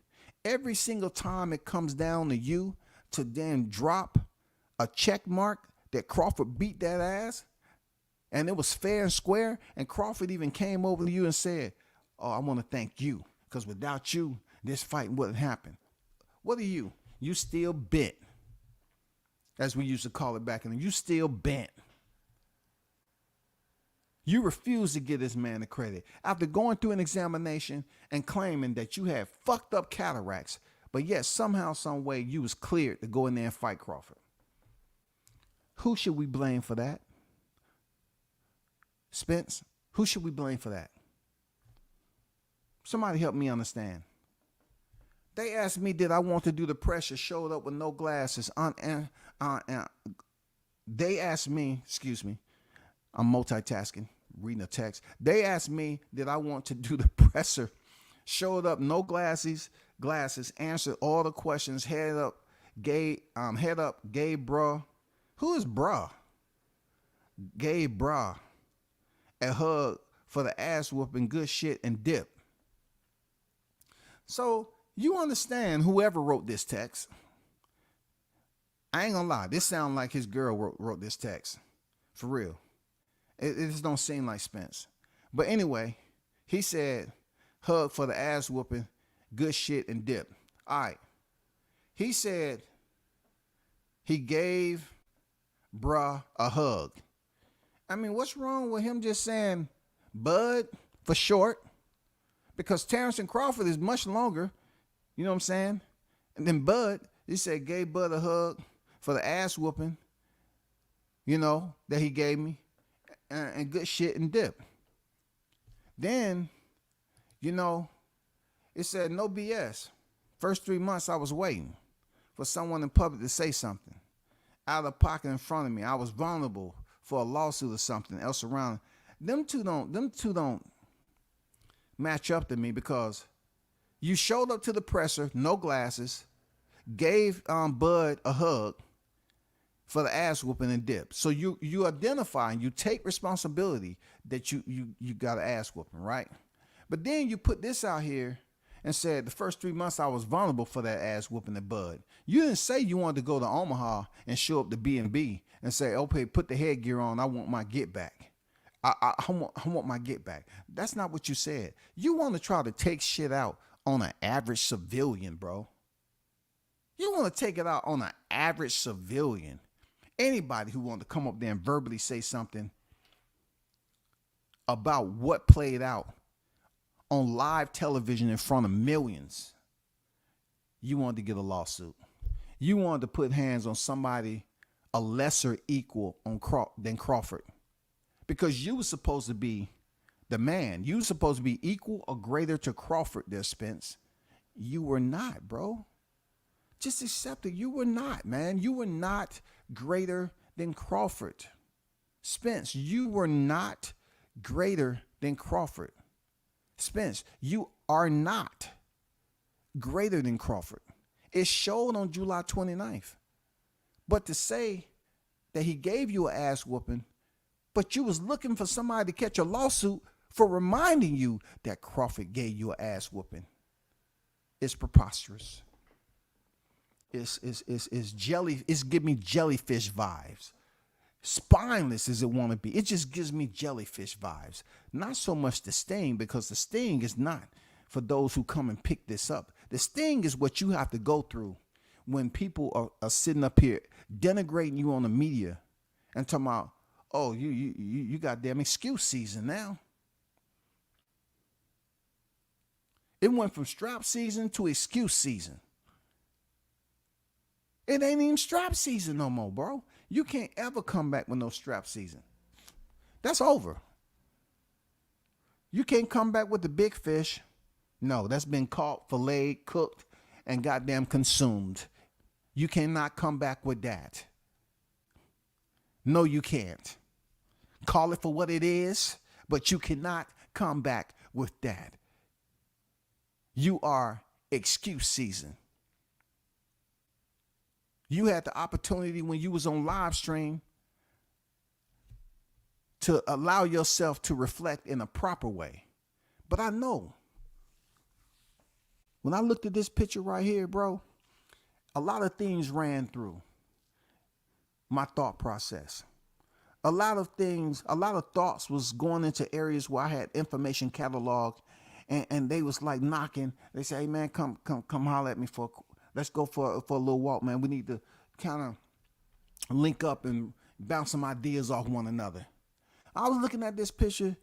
[SPEAKER 2] Every single time it comes down to you to then drop a check mark that Crawford beat that ass, and it was fair and square, and Crawford even came over to you and said, oh, I want to thank you, because without you, this fight wouldn't happen. What are you? You still bent. As we used to call it back in the day. You still bent. You refuse to give this man the credit after going through an examination and claiming that you had fucked up cataracts, but yet somehow, some way, you was cleared to go in there and fight Crawford. Who should we blame for that? Spence, who should we blame for that? Somebody help me understand. They asked me, did I want to do the pressure, showed up with no glasses. They asked me, excuse me, I'm multitasking, reading a text. They asked me, did I want to do the presser, showed up, no glasses, answered all the questions, head up, gay bruh. Who is bruh? Gay bruh. A hug for the ass whooping, good shit, and dip. So you understand whoever wrote this text. I ain't gonna lie, this sounds like his girl wrote this text. For real. It just don't seem like Spence. But anyway, he said, hug for the ass whooping, good shit, and dip. All right. He said he gave bruh a hug. I mean, what's wrong with him just saying bud for short? Because Terence and Crawford is much longer. You know what I'm saying? And then Bud, he said, gave Bud a hug for the ass whooping, you know, that he gave me, and good shit and dip. Then, you know, it said no BS. First 3 months I was waiting for someone in public to say something. Out of pocket in front of me. I was vulnerable for a lawsuit or something else around. Them two don't match up to me, because you showed up to the presser, no glasses, gave Bud a hug for the ass whooping and dip. So you identify and you take responsibility that you got an ass whooping, right? But then you put this out here and said the first 3 months I was vulnerable for that ass whooping and Bud. You didn't say you wanted to go to Omaha and show up to B&B and say, okay, put the headgear on, I want my get back. I want my get back. That's not what you said. You want to try to take shit out on an average civilian, bro. You want to take it out on an average civilian. Anybody who wanted to come up there and verbally say something about what played out on live television in front of millions, you wanted to get a lawsuit. You wanted to put hands on somebody a lesser equal than Crawford. Because you were supposed to be The man. You supposed to be equal or greater to Crawford there, Spence. You were not, bro. Just accept it. You were not, man. You were not greater than Crawford. Spence, you were not greater than Crawford. Spence, you are not greater than Crawford. It showed on July 29th. But to say that he gave you an ass whooping, but you was looking for somebody to catch a lawsuit for reminding you that Crawford gave you an ass whooping, it's preposterous. It's jelly. It's giving me jellyfish vibes. Spineless as it want to be. It just gives me jellyfish vibes. Not so much the sting, because the sting is not for those who come and pick this up. The sting is what you have to go through when people are sitting up here denigrating you on the media and talking about, oh, you got damn excuse season now. It went from strap season to excuse season. It ain't even strap season no more, bro. You can't ever come back with no strap season. That's over. You can't come back with the big fish. No, that's been caught, filleted, cooked, and goddamn consumed. You cannot come back with that. No, you can't. Call it for what it is, but you cannot come back with that. You are excuse season. You had the opportunity when you was on live stream to allow yourself to reflect in a proper way. But I know when I looked at this picture right here, bro, a lot of things ran through my thought process. A lot of thoughts was going into areas where I had information cataloged, and they was like knocking. They say, hey man, come holler at me let's go for a little walk, man. We need to kind of link up and bounce some ideas off one another. I was looking at this picture,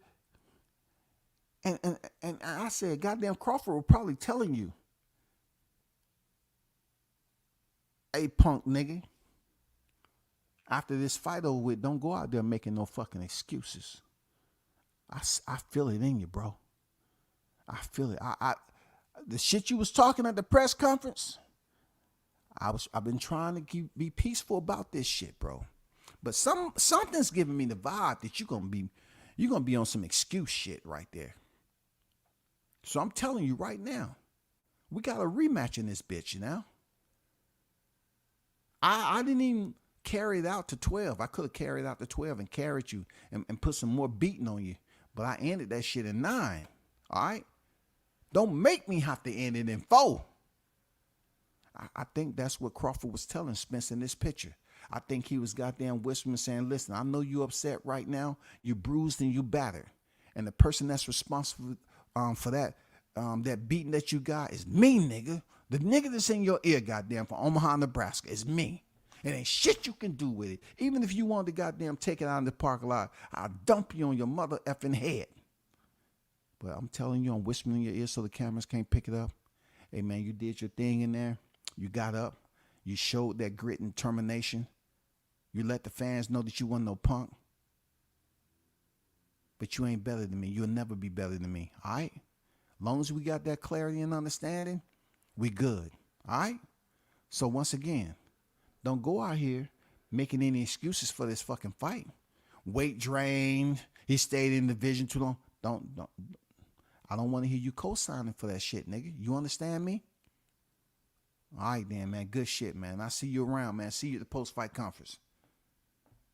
[SPEAKER 2] and I said, goddamn, Crawford was probably telling you, hey, punk nigga, after this fight over with, don't go out there making no fucking excuses. I feel it in you, bro. I feel it. The shit you was talking at the press conference, I've been trying to be peaceful about this shit, bro. But something's giving me the vibe that you're gonna be on some excuse shit right there. So I'm telling you right now, we got a rematch in this bitch, you know? I didn't even carry it out to 12. I could have carried out to 12 and carried you and put some more beating on you. But I ended that shit in 9. All right? Don't make me have to end it in 4. I think that's what Crawford was telling Spence in this picture. I think he was goddamn whispering, saying, listen, I know you upset right now. You bruised and you battered. And the person that's responsible for that beating that you got is me, nigga. The nigga that's in your ear, goddamn, from Omaha, Nebraska, is me. It ain't shit you can do with it. Even if you want to goddamn take it out in the parking lot, I'll dump you on your mother effing head. But I'm telling you, I'm whispering in your ear so the cameras can't pick it up. Hey, man, you did your thing in there. You got up. You showed that grit and determination. You let the fans know that you wasn't no punk. But you ain't better than me. You'll never be better than me. All right? As long as we got that clarity and understanding, we good. All right? So once again, don't go out here making any excuses for this fucking fight. Weight drained. He stayed in the division too long. Don't. I don't want to hear you co-signing for that shit, nigga. You understand me? All right, then, man. Good shit, man. I see you around, man. See you at the post-fight conference.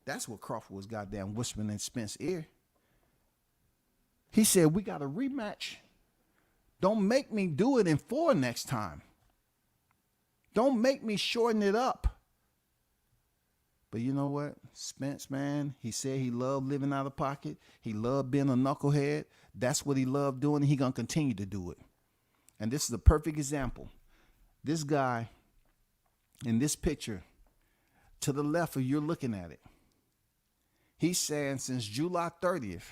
[SPEAKER 2] That's what Crawford was goddamn whispering in Spence's ear. He said, we got a rematch. Don't make me do it in 4 next time. Don't make me shorten it up. But you know what? Spence, man, he said he loved living out of pocket. He loved being a knucklehead. That's what he loved doing, and he going to continue to do it. And this is a perfect example. This guy in this picture, to the left of you're looking at it, he's saying since July 30th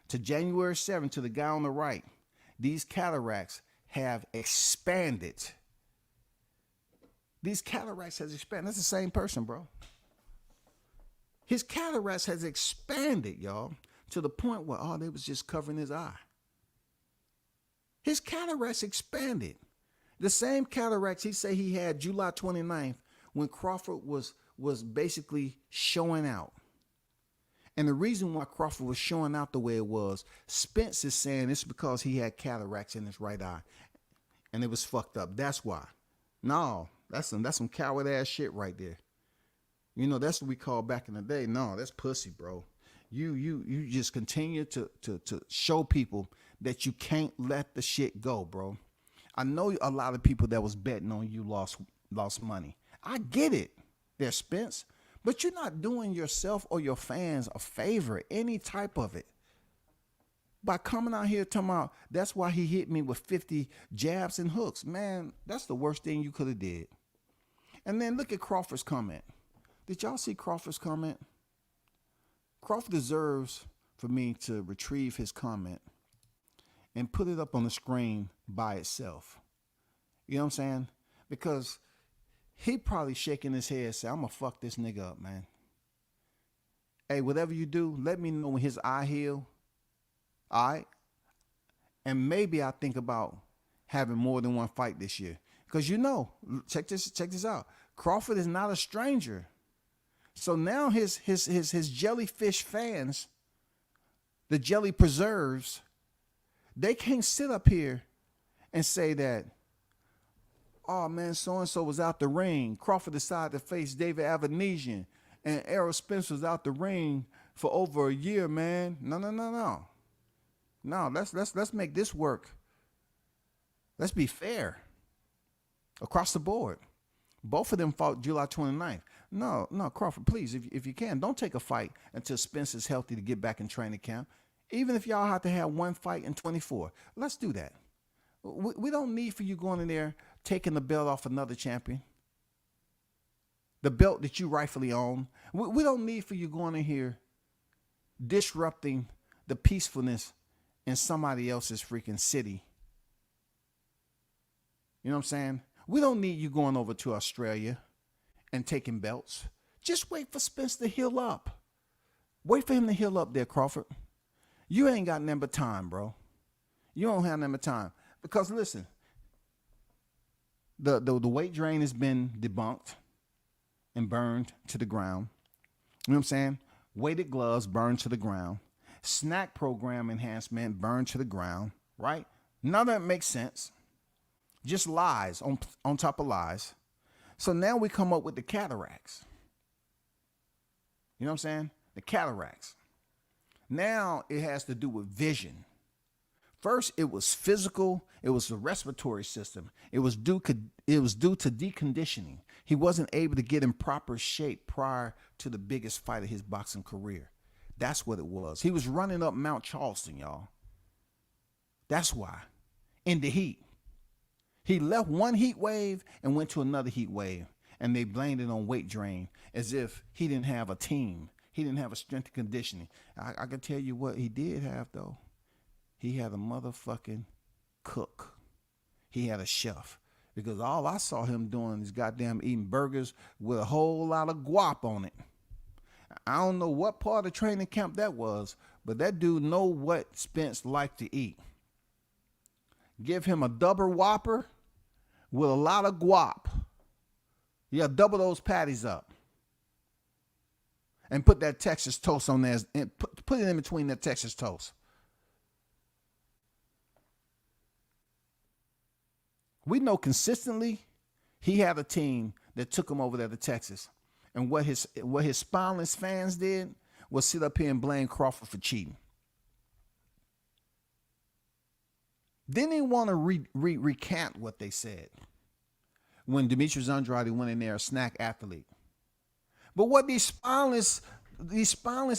[SPEAKER 2] to January 7th, to the guy on the right, these cataracts have expanded. These cataracts has expanded. That's the same person, bro. His cataracts has expanded, y'all, to the point where they was just covering his eye. His cataracts expanded. The same cataracts he said he had July 29th when Crawford was basically showing out. And the reason why Crawford was showing out the way it was, Spence is saying it's because he had cataracts in his right eye. And it was fucked up. That's why. No, that's some coward ass shit right there. You know, that's what we call back in the day. No, that's pussy, bro. You just continue to show people that you can't let the shit go, bro. I know a lot of people that was betting on you lost money. I get it there, Spence. But you're not doing yourself or your fans a favor, any type of it. By coming out here talking about, that's why he hit me with 50 jabs and hooks. Man, that's the worst thing you could have did. And then look at Crawford's comment. Did y'all see Crawford's comment? Crawford deserves for me to retrieve his comment and put it up on the screen by itself. You know what I'm saying? Because he probably shaking his head saying, I'm going to fuck this nigga up, man. Hey, whatever you do, let me know when his eye heal. All right? And maybe I think about having more than one fight this year. Because you know, check this out. Crawford is not a stranger. So now his jellyfish fans, the jelly preserves, they can't sit up here and say that, oh man, so-and-so was out the ring. Crawford decided to face David Avanesian. And Errol Spence was out the ring for over a year, man. No. No, let's make this work. Let's be fair. Across the board. Both of them fought July 29th. No, Crawford, please, if you can, don't take a fight until Spence is healthy to get back in training camp. Even if y'all have to have one fight in 24. Let's do that. We don't need for you going in there taking the belt off another champion. The belt that you rightfully own. We don't need for you going in here disrupting the peacefulness in somebody else's freaking city. You know what I'm saying? We don't need you going over to Australia and taking belts. Just wait for Spence to heal up. Wait for him to heal up there, Crawford. You ain't got nothing but time, bro. You don't have nothing but time. Because listen, the weight drain has been debunked and burned to the ground. You know what I'm saying? Weighted gloves burned to the ground. Snack program enhancement burned to the ground, right? None of that makes sense. Just lies on top of lies. So now we come up with the cataracts. You know what I'm saying? The cataracts. Now it has to do with vision. First, it was physical. It was the respiratory system. It was due to deconditioning. He wasn't able to get in proper shape prior to the biggest fight of his boxing career. That's what it was. He was running up Mount Charleston, y'all. That's why. In the heat. He left one heat wave and went to another heat wave. And they blamed it on weight drain as if he didn't have a team. He didn't have a strength and conditioning. I can tell you what he did have, though. He had a motherfucking cook. He had a chef. Because all I saw him doing is goddamn eating burgers with a whole lot of guap on it. I don't know what part of training camp that was, but that dude know what Spence liked to eat. Give him a double whopper with a lot of guap. Yeah, double those patties up. And put that Texas toast on there. And put it in between that Texas toast. We know consistently he had a team that took him over there to Texas. And what his spineless fans did was sit up here and blame Crawford for cheating. Then they want to recant what they said when Demetrius Andrade went in there a snack athlete. But what these spineless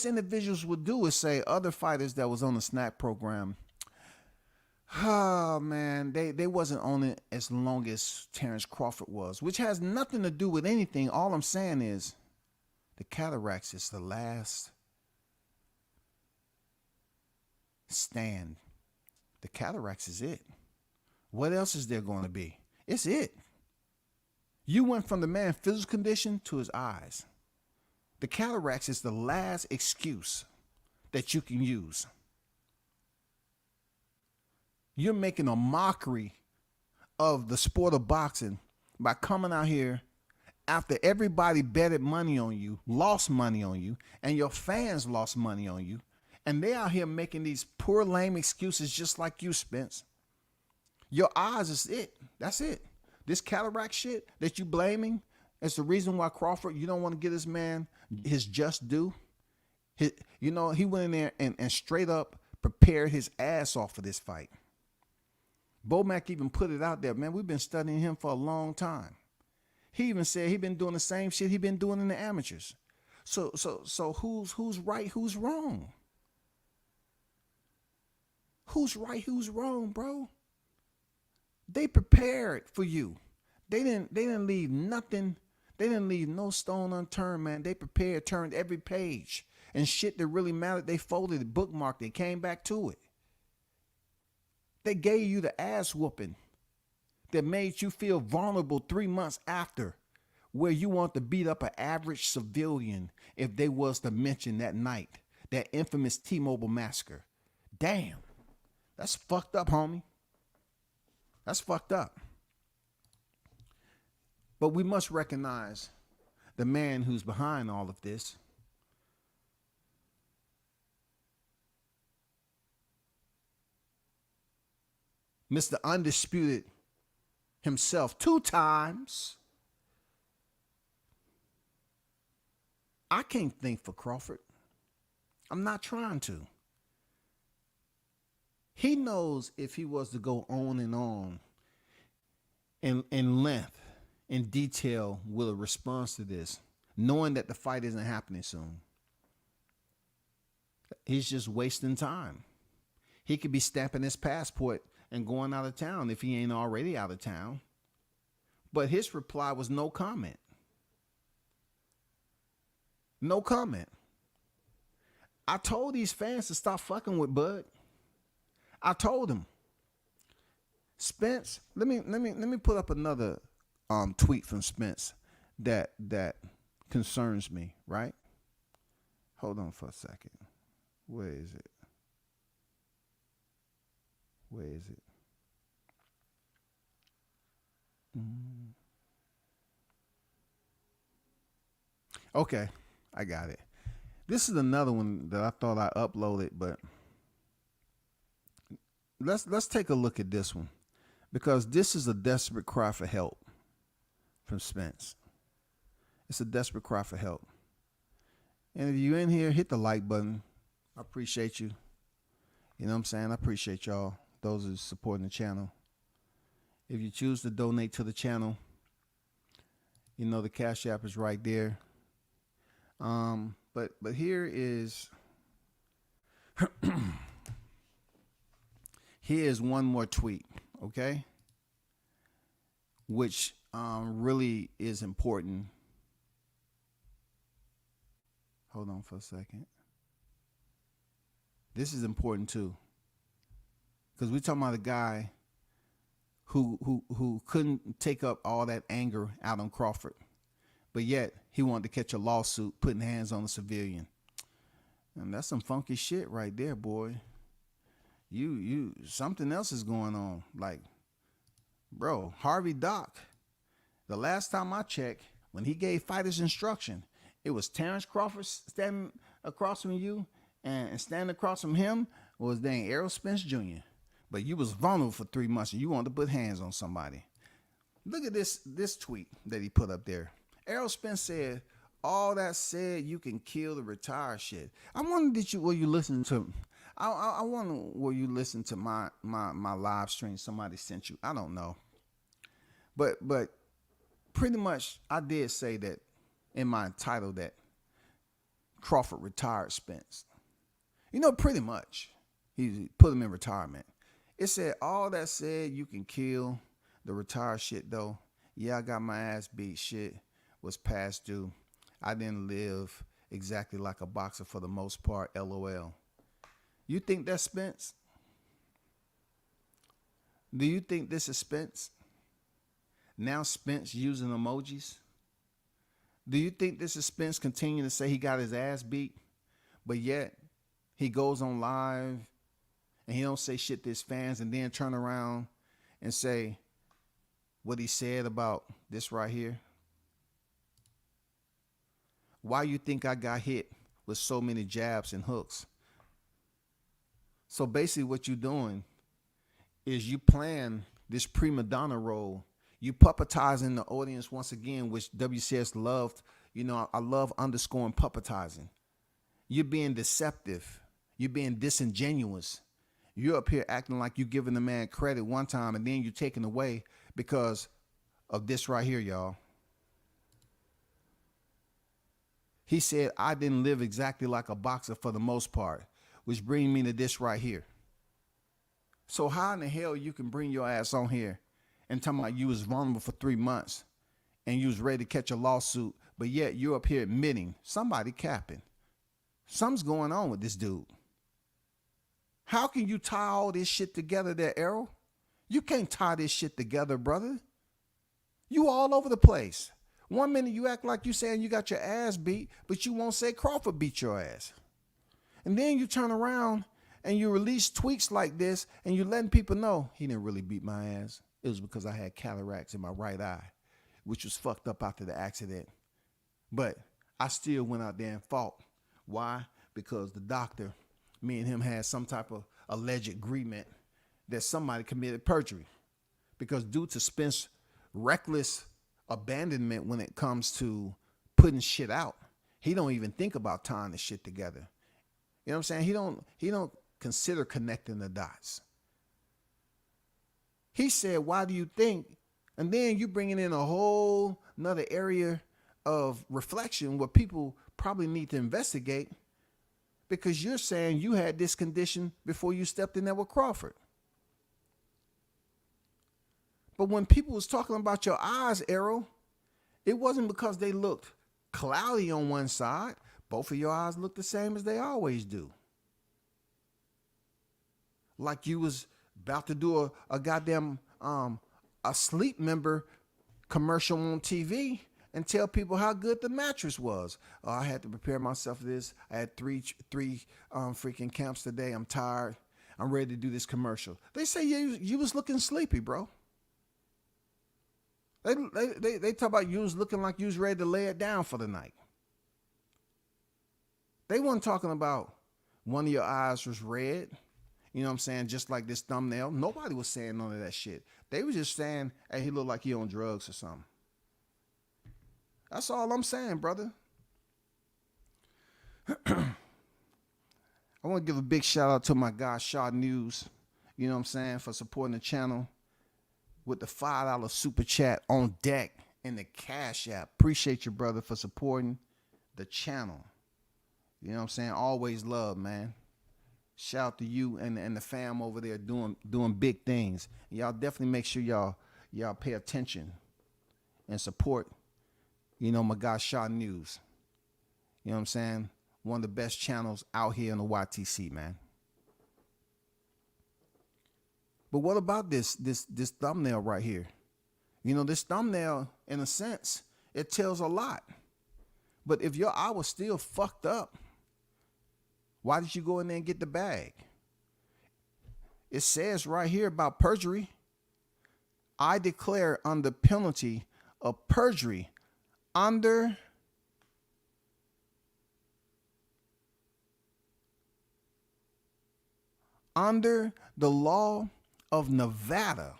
[SPEAKER 2] individuals would do is say other fighters that was on the snack program, oh man, they wasn't on it as long as Terence Crawford was, which has nothing to do with anything. All I'm saying is the Cataracts is the last stand. The Cataracts is it. What else is there going to be? It's it. You went from the man's physical condition to his eyes. The Cataracts is the last excuse that you can use. You're making a mockery of the sport of boxing by coming out here after everybody betted money on you, lost money on you, and your fans lost money on you. And they out here making these poor, lame excuses just like you, Spence. Your eyes is it. That's it. This cataract shit that you blaming is the reason why Crawford, you don't want to give this man his just due. He went in there and straight up prepared his ass off for this fight. Bomac even put it out there, man. We've been studying him for a long time. He even said he been doing the same shit he been doing in the amateurs. So who's right, who's wrong? Who's right, who's wrong, bro? They prepared for you. They didn't leave nothing. They didn't leave no stone unturned, man. They prepared, turned every page. And shit that really mattered, they folded it, bookmarked it, came back to it. They gave you the ass whooping that made you feel vulnerable 3 months after, where you want to beat up an average civilian if they was to mention that night, that infamous T-Mobile massacre. Damn. That's fucked up, homie. That's fucked up. But we must recognize the man who's behind all of this. Mr. Undisputed himself 2 times. I can't think for Crawford. I'm not trying to. He knows if he was to go on and on in length, in detail with a response to this, knowing that the fight isn't happening soon, he's just wasting time. He could be stamping his passport and going out of town if he ain't already out of town. But his reply was no comment. No comment. I told these fans to stop fucking with Bud. I told him. Spence, let me put up another tweet from Spence that concerns me, right? Hold on for a second. Where is it? Where is it? Okay, I got it. This is another one that I thought I uploaded, but let's take a look at this one, because this is a desperate cry for help from Spence. It's a desperate cry for help. And if you're in here, hit the like button. I appreciate you. You know what I'm saying? I appreciate y'all, those who are supporting the channel. If you choose to donate to the channel, you know the Cash App is right there. But here is here's one more tweet, okay? Which really is important. Hold on for a second. This is important too, because we're talking about a guy who couldn't take up all that anger out on Crawford, but yet he wanted to catch a lawsuit putting hands on a civilian. And that's some funky shit right there, boy. You something else is going on. Like, bro, Harvey Doc, the last time I checked, when he gave fighters instruction, it was Terence Crawford standing across from you, and standing across from him was dang Errol Spence Jr. But you was vulnerable for 3 months and you wanted to put hands on somebody. Look at this tweet that he put up there. Errol Spence said, "All that said, you can kill the retired shit." I wonder were you listening to? I wonder were you listening to my live stream? Somebody sent you. I don't know. But pretty much I did say that in my title that Crawford retired Spence. You know, pretty much he put him in retirement. It said, "All that said, you can kill the retired shit though. Yeah, I got my ass beat. Shit was past due. I didn't live exactly like a boxer for the most part. LOL." You think that's Spence? Do you think this is Spence? Now Spence using emojis? Do you think this is Spence continuing to say he got his ass beat, but yet he goes on live and he don't say shit to his fans and then turn around and say what he said about this right here? Why you think I got hit with so many jabs and hooks? So basically what you're doing is you playing this prima donna role. You puppetizing the audience once again, which WCS loved. You know, I love underscoring puppetizing. You're being deceptive. You're being disingenuous. You're up here acting like you're giving the man credit one time and then you're taking away because of this right here, y'all. He said, I didn't live exactly like a boxer for the most part, which brings me to this right here. So how in the hell you can bring your ass on here and talking about you was vulnerable for 3 months and you was ready to catch a lawsuit, but yet you're up here admitting somebody capping. Something's going on with this dude. How can you tie all this shit together there, Errol? You can't tie this shit together, brother. You all over the place. 1 minute you act like you saying you got your ass beat, but you won't say Crawford beat your ass. And then you turn around and you release tweets like this and you letting people know he didn't really beat my ass. It was because I had cataracts in my right eye, which was fucked up after the accident. But I still went out there and fought. Why? Because the doctor, me and him had some type of alleged agreement that somebody committed perjury. Because due to Spence' reckless abandonment when it comes to putting shit out, he don't even think about tying the shit together. You know what I'm saying? He don't consider connecting the dots. He said, why do you think? And then you bringing in a whole another area of reflection where people probably need to investigate, because you're saying you had this condition before you stepped in there with Crawford. But when people was talking about your eyes, Errol, it wasn't because they looked cloudy on one side. Both of your eyes look the same as they always do. Like you was about to do a goddamn a Sleep Member commercial on TV and tell people how good the mattress was. Oh, I had to prepare myself for this. I had three freaking camps today. I'm tired. I'm ready to do this commercial. They say you was looking sleepy, bro. They talk about you was looking like you was ready to lay it down for the night. They weren't talking about one of your eyes was red. You know what I'm saying? Just like this thumbnail. Nobody was saying none of that shit. They was just saying, hey, he looked like he on drugs or something. That's all I'm saying, brother. I want to give a big shout out to my guy, Shaw News. You know what I'm saying? For supporting the channel with the $5 super chat on deck and the Cash App. Appreciate you, brother, for supporting the channel. You know what I'm saying? Always love, man. Shout out to you and the fam over there doing big things. Y'all definitely make sure y'all pay attention and support, you know, my guy Shaw News. You know what I'm saying? One of the best channels out here in the YTC, man. But what about this thumbnail right here? You know, this thumbnail, in a sense, it tells a lot. But if your eye was still fucked up, why did you go in there and get the bag? It says right here about perjury. I declare under penalty of perjury under the law of Nevada.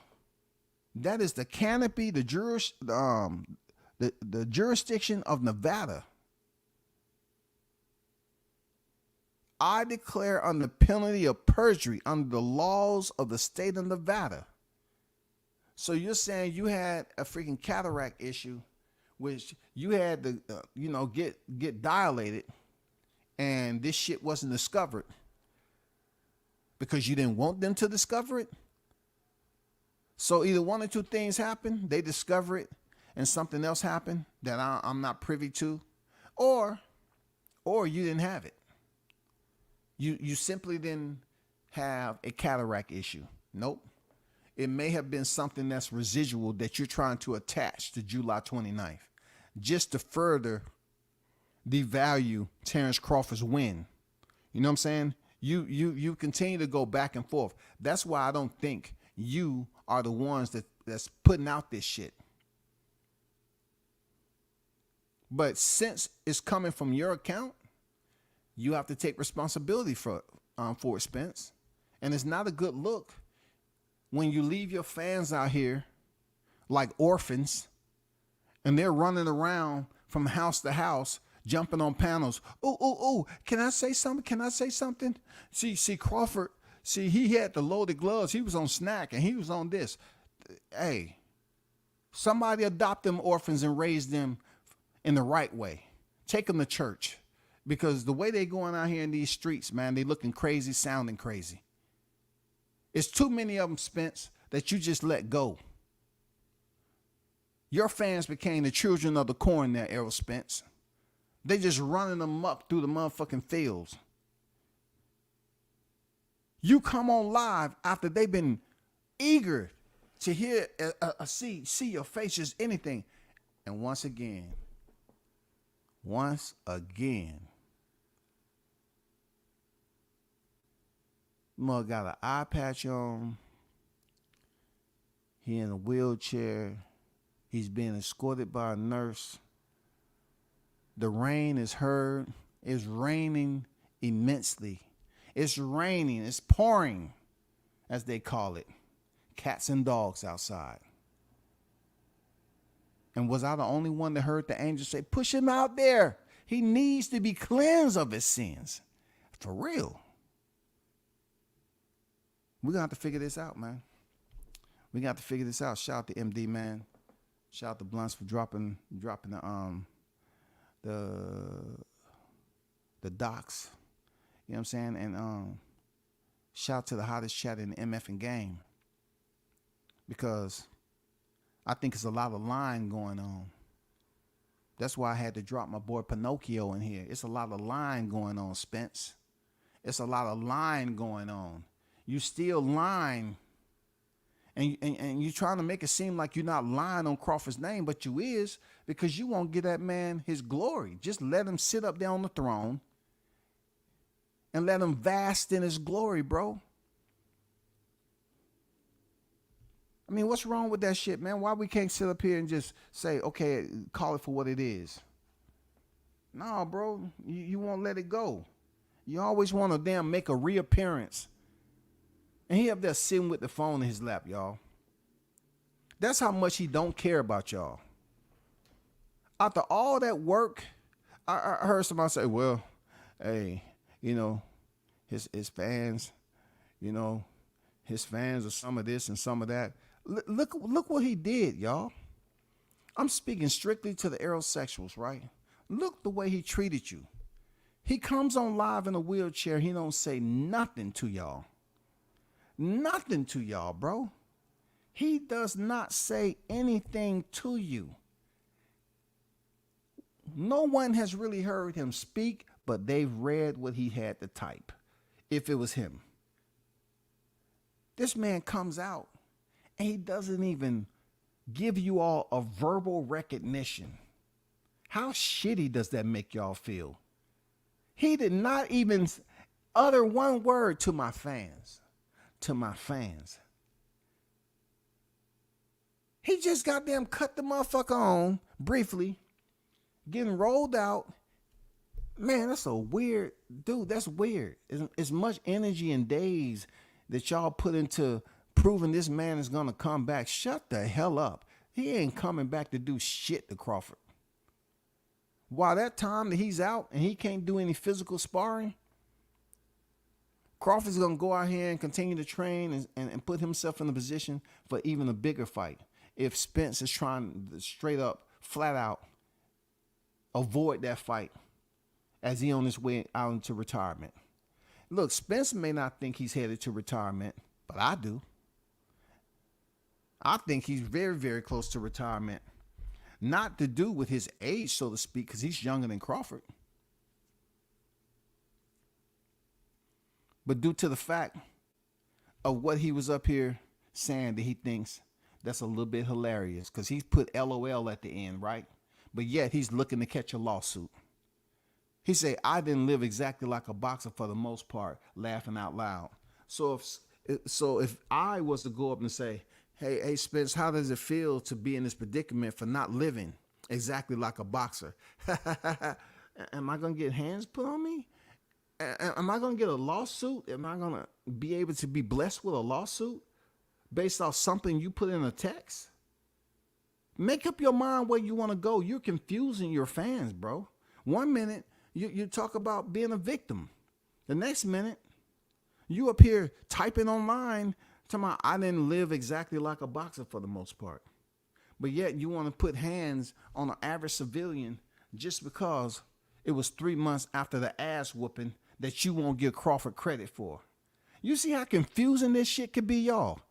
[SPEAKER 2] That is the canopy, the jurisdiction of Nevada. I declare under penalty of perjury under the laws of the state of Nevada. So you're saying you had a freaking cataract issue, which you had to, get dilated, and this shit wasn't discovered because you didn't want them to discover it. So either one or two things happen. They discover it and something else happened that I'm not privy to, or you didn't have it. You simply didn't have a cataract issue. Nope. It may have been something that's residual that you're trying to attach to July 29th just to further devalue Terence Crawford's win. You know what I'm saying? You continue to go back and forth. That's why I don't think you are the ones that's putting out this shit. But since it's coming from your account, you have to take responsibility for it, Spence. And it's not a good look when you leave your fans out here like orphans and they're running around from house to house, jumping on panels. Oh, can I say something? Can I say something? See, Crawford, he had the loaded gloves. He was on snack and he was on this. Hey, somebody adopt them orphans and raise them in the right way. Take them to church. Because the way they going out here in these streets, man, they looking crazy, sounding crazy. It's too many of them, Spence, that you just let go. Your fans became the children of the corn there, Errol Spence. They just running them up through the motherfucking fields. You come on live after they've been eager to hear, see your face, just anything. And once again, mother got an eye patch on. He in a wheelchair. He's being escorted by a nurse. The rain is heard. It's raining immensely. It's raining. It's pouring, as they call it. Cats and dogs outside. And was I the only one that heard the angel say, push him out there? He needs to be cleansed of his sins. For real. We're going to have to figure this out, man. We got to figure this out. Shout out to MD, man. Shout out to Blunts for dropping the docs. You know what I'm saying? And shout out to the hottest chat in the MFing game. Because I think it's a lot of lying going on. That's why I had to drop my boy Pinocchio in here. It's a lot of lying going on, Spence. It's a lot of lying going on. You still lying. And you're trying to make it seem like you're not lying on Crawford's name, but you is, because you won't give that man his glory. Just let him sit up there on the throne and let him vast in his glory, bro. I mean, what's wrong with that shit, man? Why we can't sit up here and just say, okay, call it for what it is? No, bro, you won't let it go. You always want to damn make a reappearance. And he up there sitting with the phone in his lap, y'all. That's how much he don't care about y'all. After all that work, I heard somebody say, well, hey, you know, his fans, you know, his fans are some of this and some of that. Look what he did, y'all. I'm speaking strictly to the aerosexuals, right? Look the way he treated you. He comes on live in a wheelchair. He don't say nothing to y'all. Nothing to y'all, bro. He does not say anything to you. No one has really heard him speak, but they've read what he had to type, if it was him. This man comes out and he doesn't even give you all a verbal recognition. How shitty does that make y'all feel? He did not even utter one word to my fans. To my fans. He just goddamn cut the motherfucker on briefly, getting rolled out. Man, that's a weird, dude, that's weird. As much energy and days that y'all put into proving this man is gonna come back. Shut the hell up. He ain't coming back to do shit to Crawford. While that time that he's out and he can't do any physical sparring, Crawford's going to go out here and continue to train and put himself in a position for even a bigger fight. If Spence is trying to straight up, flat out, avoid that fight as he on his way out into retirement. Look, Spence may not think he's headed to retirement, but I do. I think he's very, very close to retirement. Not to do with his age, so to speak, because he's younger than Crawford. But due to the fact of what he was up here saying that he thinks that's a little bit hilarious, because he's put LOL at the end, right? But yet he's looking to catch a lawsuit. He said, I didn't live exactly like a boxer for the most part, laughing out loud. So if I was to go up and say, hey, Spence, how does it feel to be in this predicament for not living exactly like a boxer? Am I going to get hands put on me? Am I going to get a lawsuit? Am I going to be able to be blessed with a lawsuit based off something you put in a text? Make up your mind where you want to go. You're confusing your fans, bro. 1 minute, you talk about being a victim. The next minute, you up here typing online, talking about I didn't live exactly like a boxer for the most part. But yet you want to put hands on an average civilian just because it was 3 months after the ass whooping that you won't give Crawford credit for. You see how confusing this shit could be, y'all?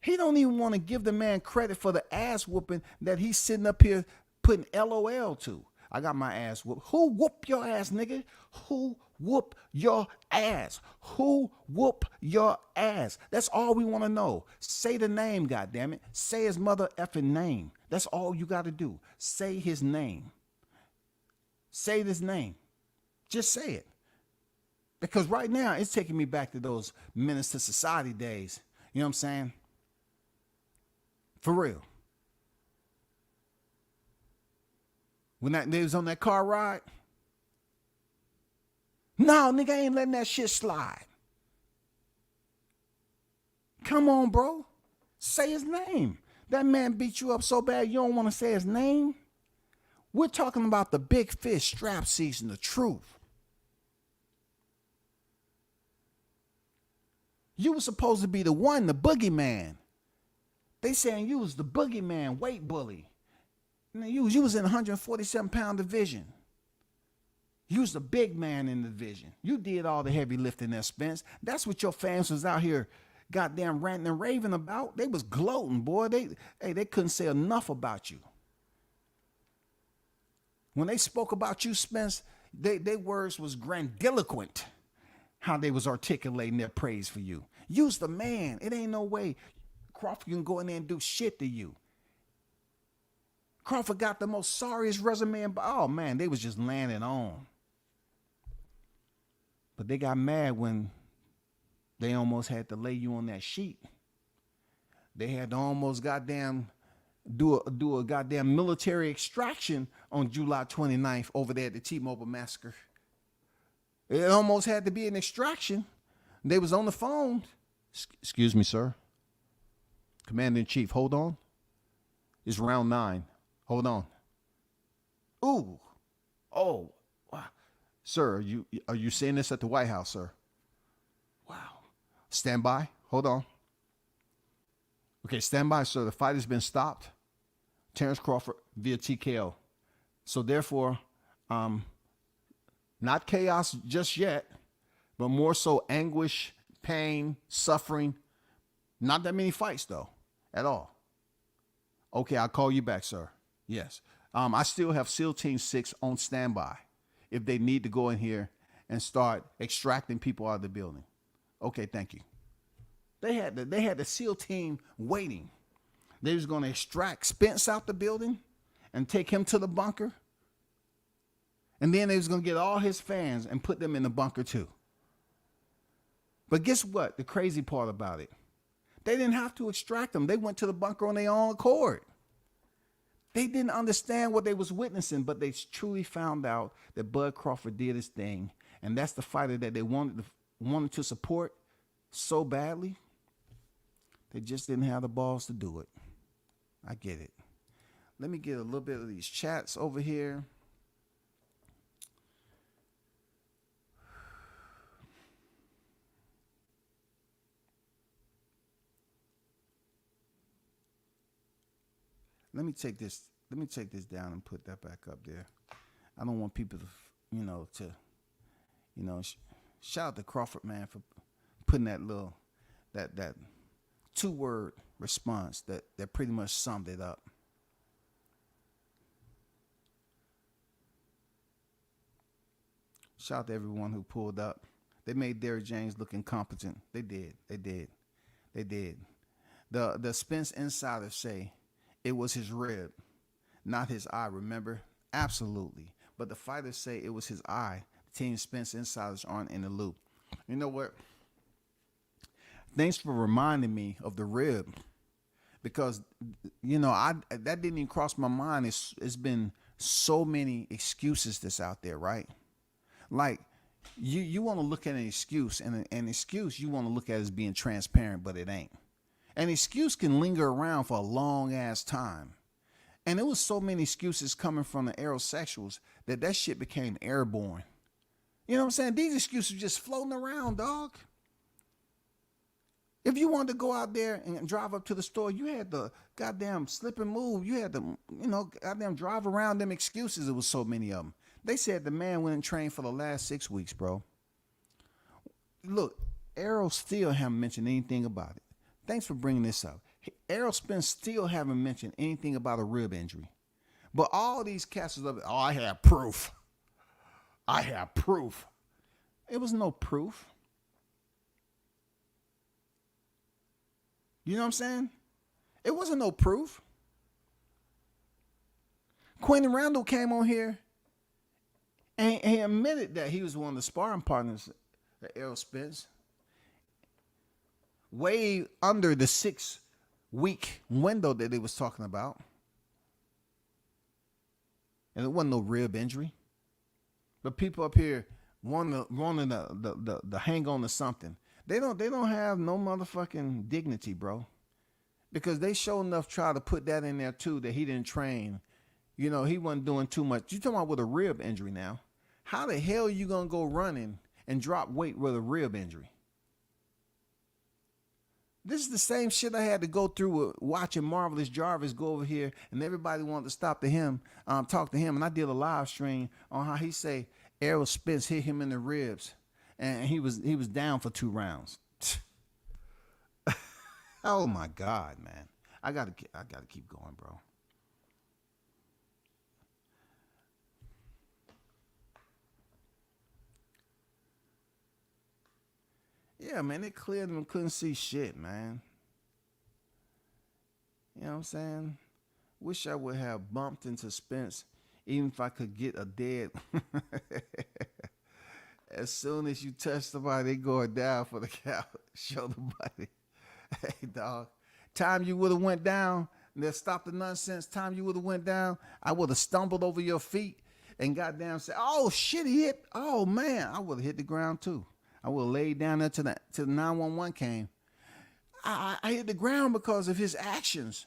[SPEAKER 2] He don't even want to give the man credit for the ass whooping that he's sitting up here putting LOL to. I got my ass whooped. Who whoop your ass, nigga? Who whoop your ass? Who whoop your ass? That's all we want to know. Say the name, goddammit. Say his mother effing name. That's all you got to do. Say his name. Say this name. Just say it. Because right now, it's taking me back to those Menace to Society days. You know what I'm saying? For real. When they was on that car ride. No, nigga, I ain't letting that shit slide. Come on, bro. Say his name. That man beat you up so bad you don't want to say his name. We're talking about the big fish strap season, the truth. You were supposed to be the one, the boogeyman. They saying you was the boogeyman, weight bully. You was in 147-pound division. You was the big man in the division. You did all the heavy lifting there, Spence. That's what your fans was out here goddamn ranting and raving about. They was gloating, boy. They couldn't say enough about you. When they spoke about you, Spence, their words was grandiloquent, how they was articulating their praise for you. You's the man. It ain't no way Crawford can go in there and do shit to you. Crawford got the most sorriest resume. Oh, man, they was just landing on. But they got mad when they almost had to lay you on that sheet. They had to almost goddamn do a goddamn military extraction on July 29th over there at the T-Mobile massacre. It almost had to be an extraction. They was on the phone. Excuse me, sir. Commander-in-Chief, hold on. It's round 9. Hold on. Ooh. Oh. Wow. Sir, are you saying this at the White House, sir? Wow. Stand by. Hold on. Okay, stand by, sir. The fight has been stopped. Terence Crawford via TKO. So therefore, not chaos just yet, but more so anguish, pain, suffering. Not that many fights, though, at all. Okay, I'll call you back, sir. Yes. I still have SEAL Team 6 on standby if they need to go in here and start extracting people out of the building. Okay, thank you. They had the SEAL team waiting. They was going to extract Spence out the building and take him to the bunker. And then they was going to get all his fans and put them in the bunker too. But guess what? The crazy part about it. They didn't have to extract them. They went to the bunker on their own accord. They didn't understand what they was witnessing, but they truly found out that Bud Crawford did his thing. And that's the fighter that they wanted to support so badly. They just didn't have the balls to do it. I get it. Let me get a little bit of these chats over here. Let me take this down and put that back up there. I don't want people to, shout out to Crawford, man, for putting that little, that 2-word response that pretty much summed it up. Shout out to everyone who pulled up. They made Derrick James look incompetent. They did. The Spence insiders say it was his rib, not his eye, remember? Absolutely. But the fighters say it was his eye, Team Spence insiders aren't in the loop. You know what? Thanks for reminding me of the rib, because I that didn't even cross my mind. It's been so many excuses that's out there, right? Like you want to look at an excuse, and an excuse you want to look at as being transparent, but it ain't. An excuse can linger around for a long ass time. And there was so many excuses coming from the aerosexuals that shit became airborne. You know what I'm saying? These excuses just floating around, dog. If you wanted to go out there and drive up to the store, you had to goddamn slip and move. You had to, goddamn drive around them excuses. There was so many of them. They said the man went and trained for the last 6 weeks, bro. Look, Errol still haven't mentioned anything about it. Thanks for bringing this up. Errol Spence still haven't mentioned anything about a rib injury. But all these cats was up, I have proof. I have proof. It was no proof. You know what I'm saying? It wasn't no proof. Quentin Randall came on here and he admitted that he was one of the sparring partners of Errol Spence. Way under the 6-week window that they was talking about. And it wasn't no rib injury. But people up here wanting to hang on to something. They don't have no motherfucking dignity, bro. Because they sure enough try to put that in there too, that he didn't train. He wasn't doing too much. You talking about with a rib injury now. How the hell are you gonna go running and drop weight with a rib injury? This is the same shit I had to go through with watching Marvelous Jarvis go over here, and everybody wanted to talk to him, and I did a live stream on how he say Errol Spence hit him in the ribs, and he was down for 2 rounds. Oh my God, man! I gotta keep going, bro. Yeah, man, they cleared him and couldn't see shit, man. You know what I'm saying? Wish I would have bumped into Spence, even if I could get a dead. As soon as you touch somebody, they going down for the count. Show the body. Hey, dog. Time you would have went down, and they stopped the nonsense. Time you would have went down, I would have stumbled over your feet and got down and said, oh, shit, he hit. Oh, man, I would have hit the ground, too. I would have laid down there till the 911 came. I hit the ground because of his actions.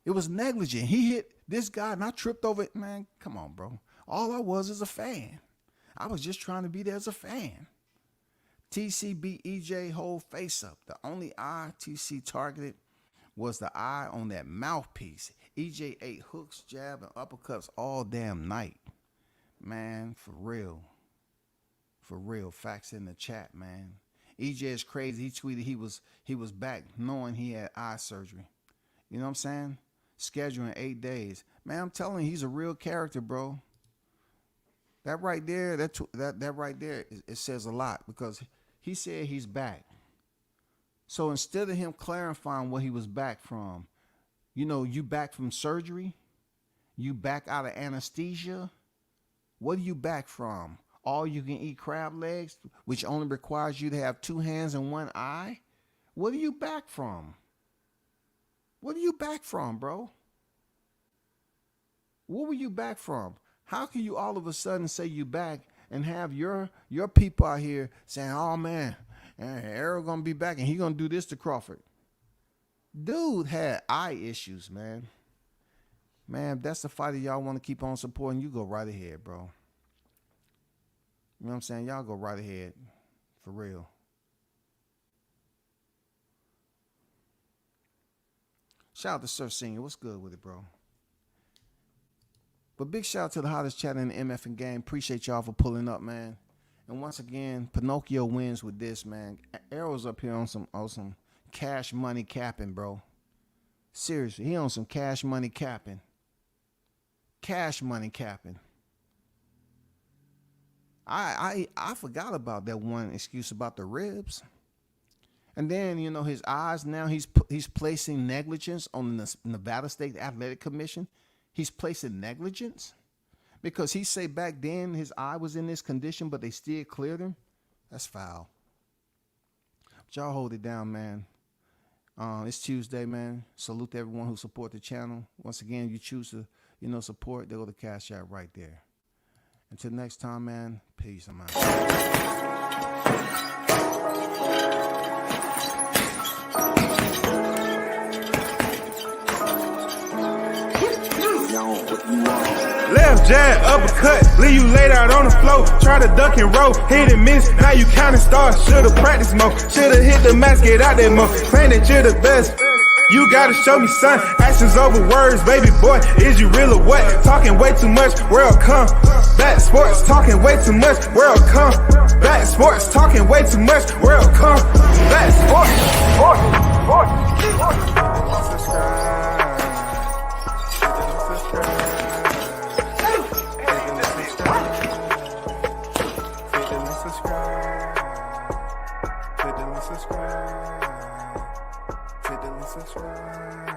[SPEAKER 2] It was negligent. He hit this guy and I tripped over it. Man, come on, bro. All I was is a fan. I was just trying to be there as a fan. TC beat EJ whole face up. The only eye TC targeted was the eye on that mouthpiece. EJ ate hooks, jab, and uppercuts all damn night. Man, for real. For real, facts in the chat, man. EJ is crazy. He tweeted he was back knowing he had eye surgery. You know what I'm saying? Scheduling 8 days. Man, I'm telling you, he's a real character, bro. That right there, that right there, it says a lot because he said he's back. So instead of him clarifying what he was back from, you back from surgery, you back out of anesthesia. What are you back from? All you can eat crab legs, which only requires you to have 2 hands and 1 eye? What are you back from? What are you back from, bro? What were you back from? How can you all of a sudden say you back and have your people out here saying, oh man, Errol gonna be back and he gonna do this to Crawford? Dude had eye issues, man. Man, if that's the fighter y'all want to keep on supporting, you go right ahead, bro. You know what I'm saying? Y'all go right ahead. For real. Shout out to Sir Senior. What's good with it, bro? But big shout out to the hottest chat in the MF and game. Appreciate y'all for pulling up, man. And once again, Pinocchio wins with this, man. Errol's up here on some cash money capping, bro. Seriously, he on some cash money capping. Cash money capping. I forgot about that one excuse about the ribs. And then, his eyes now, he's placing negligence on the Nevada State Athletic Commission. He's placing negligence. Because he say back then his eye was in this condition, but they still cleared him. That's foul. But y'all hold it down, man. It's Tuesday, man. Salute to everyone who support the channel. Once again, you choose to, support, they go to Cash App right there. Until next time, man, peace. I'm out.
[SPEAKER 1] Left jab, uppercut, leave you laid out on the floor. Try to duck and roll, hit and miss, now you counting stars. Should've practiced more, should've hit the mask, get out there more. Claim that you're the best, you gotta show me, son. Actions over words, baby boy, is you real or what? Talking way too much, world come back. Sports, talking way too much, world come back. Sports, talking way too much, world come back. Sports. Subscribe.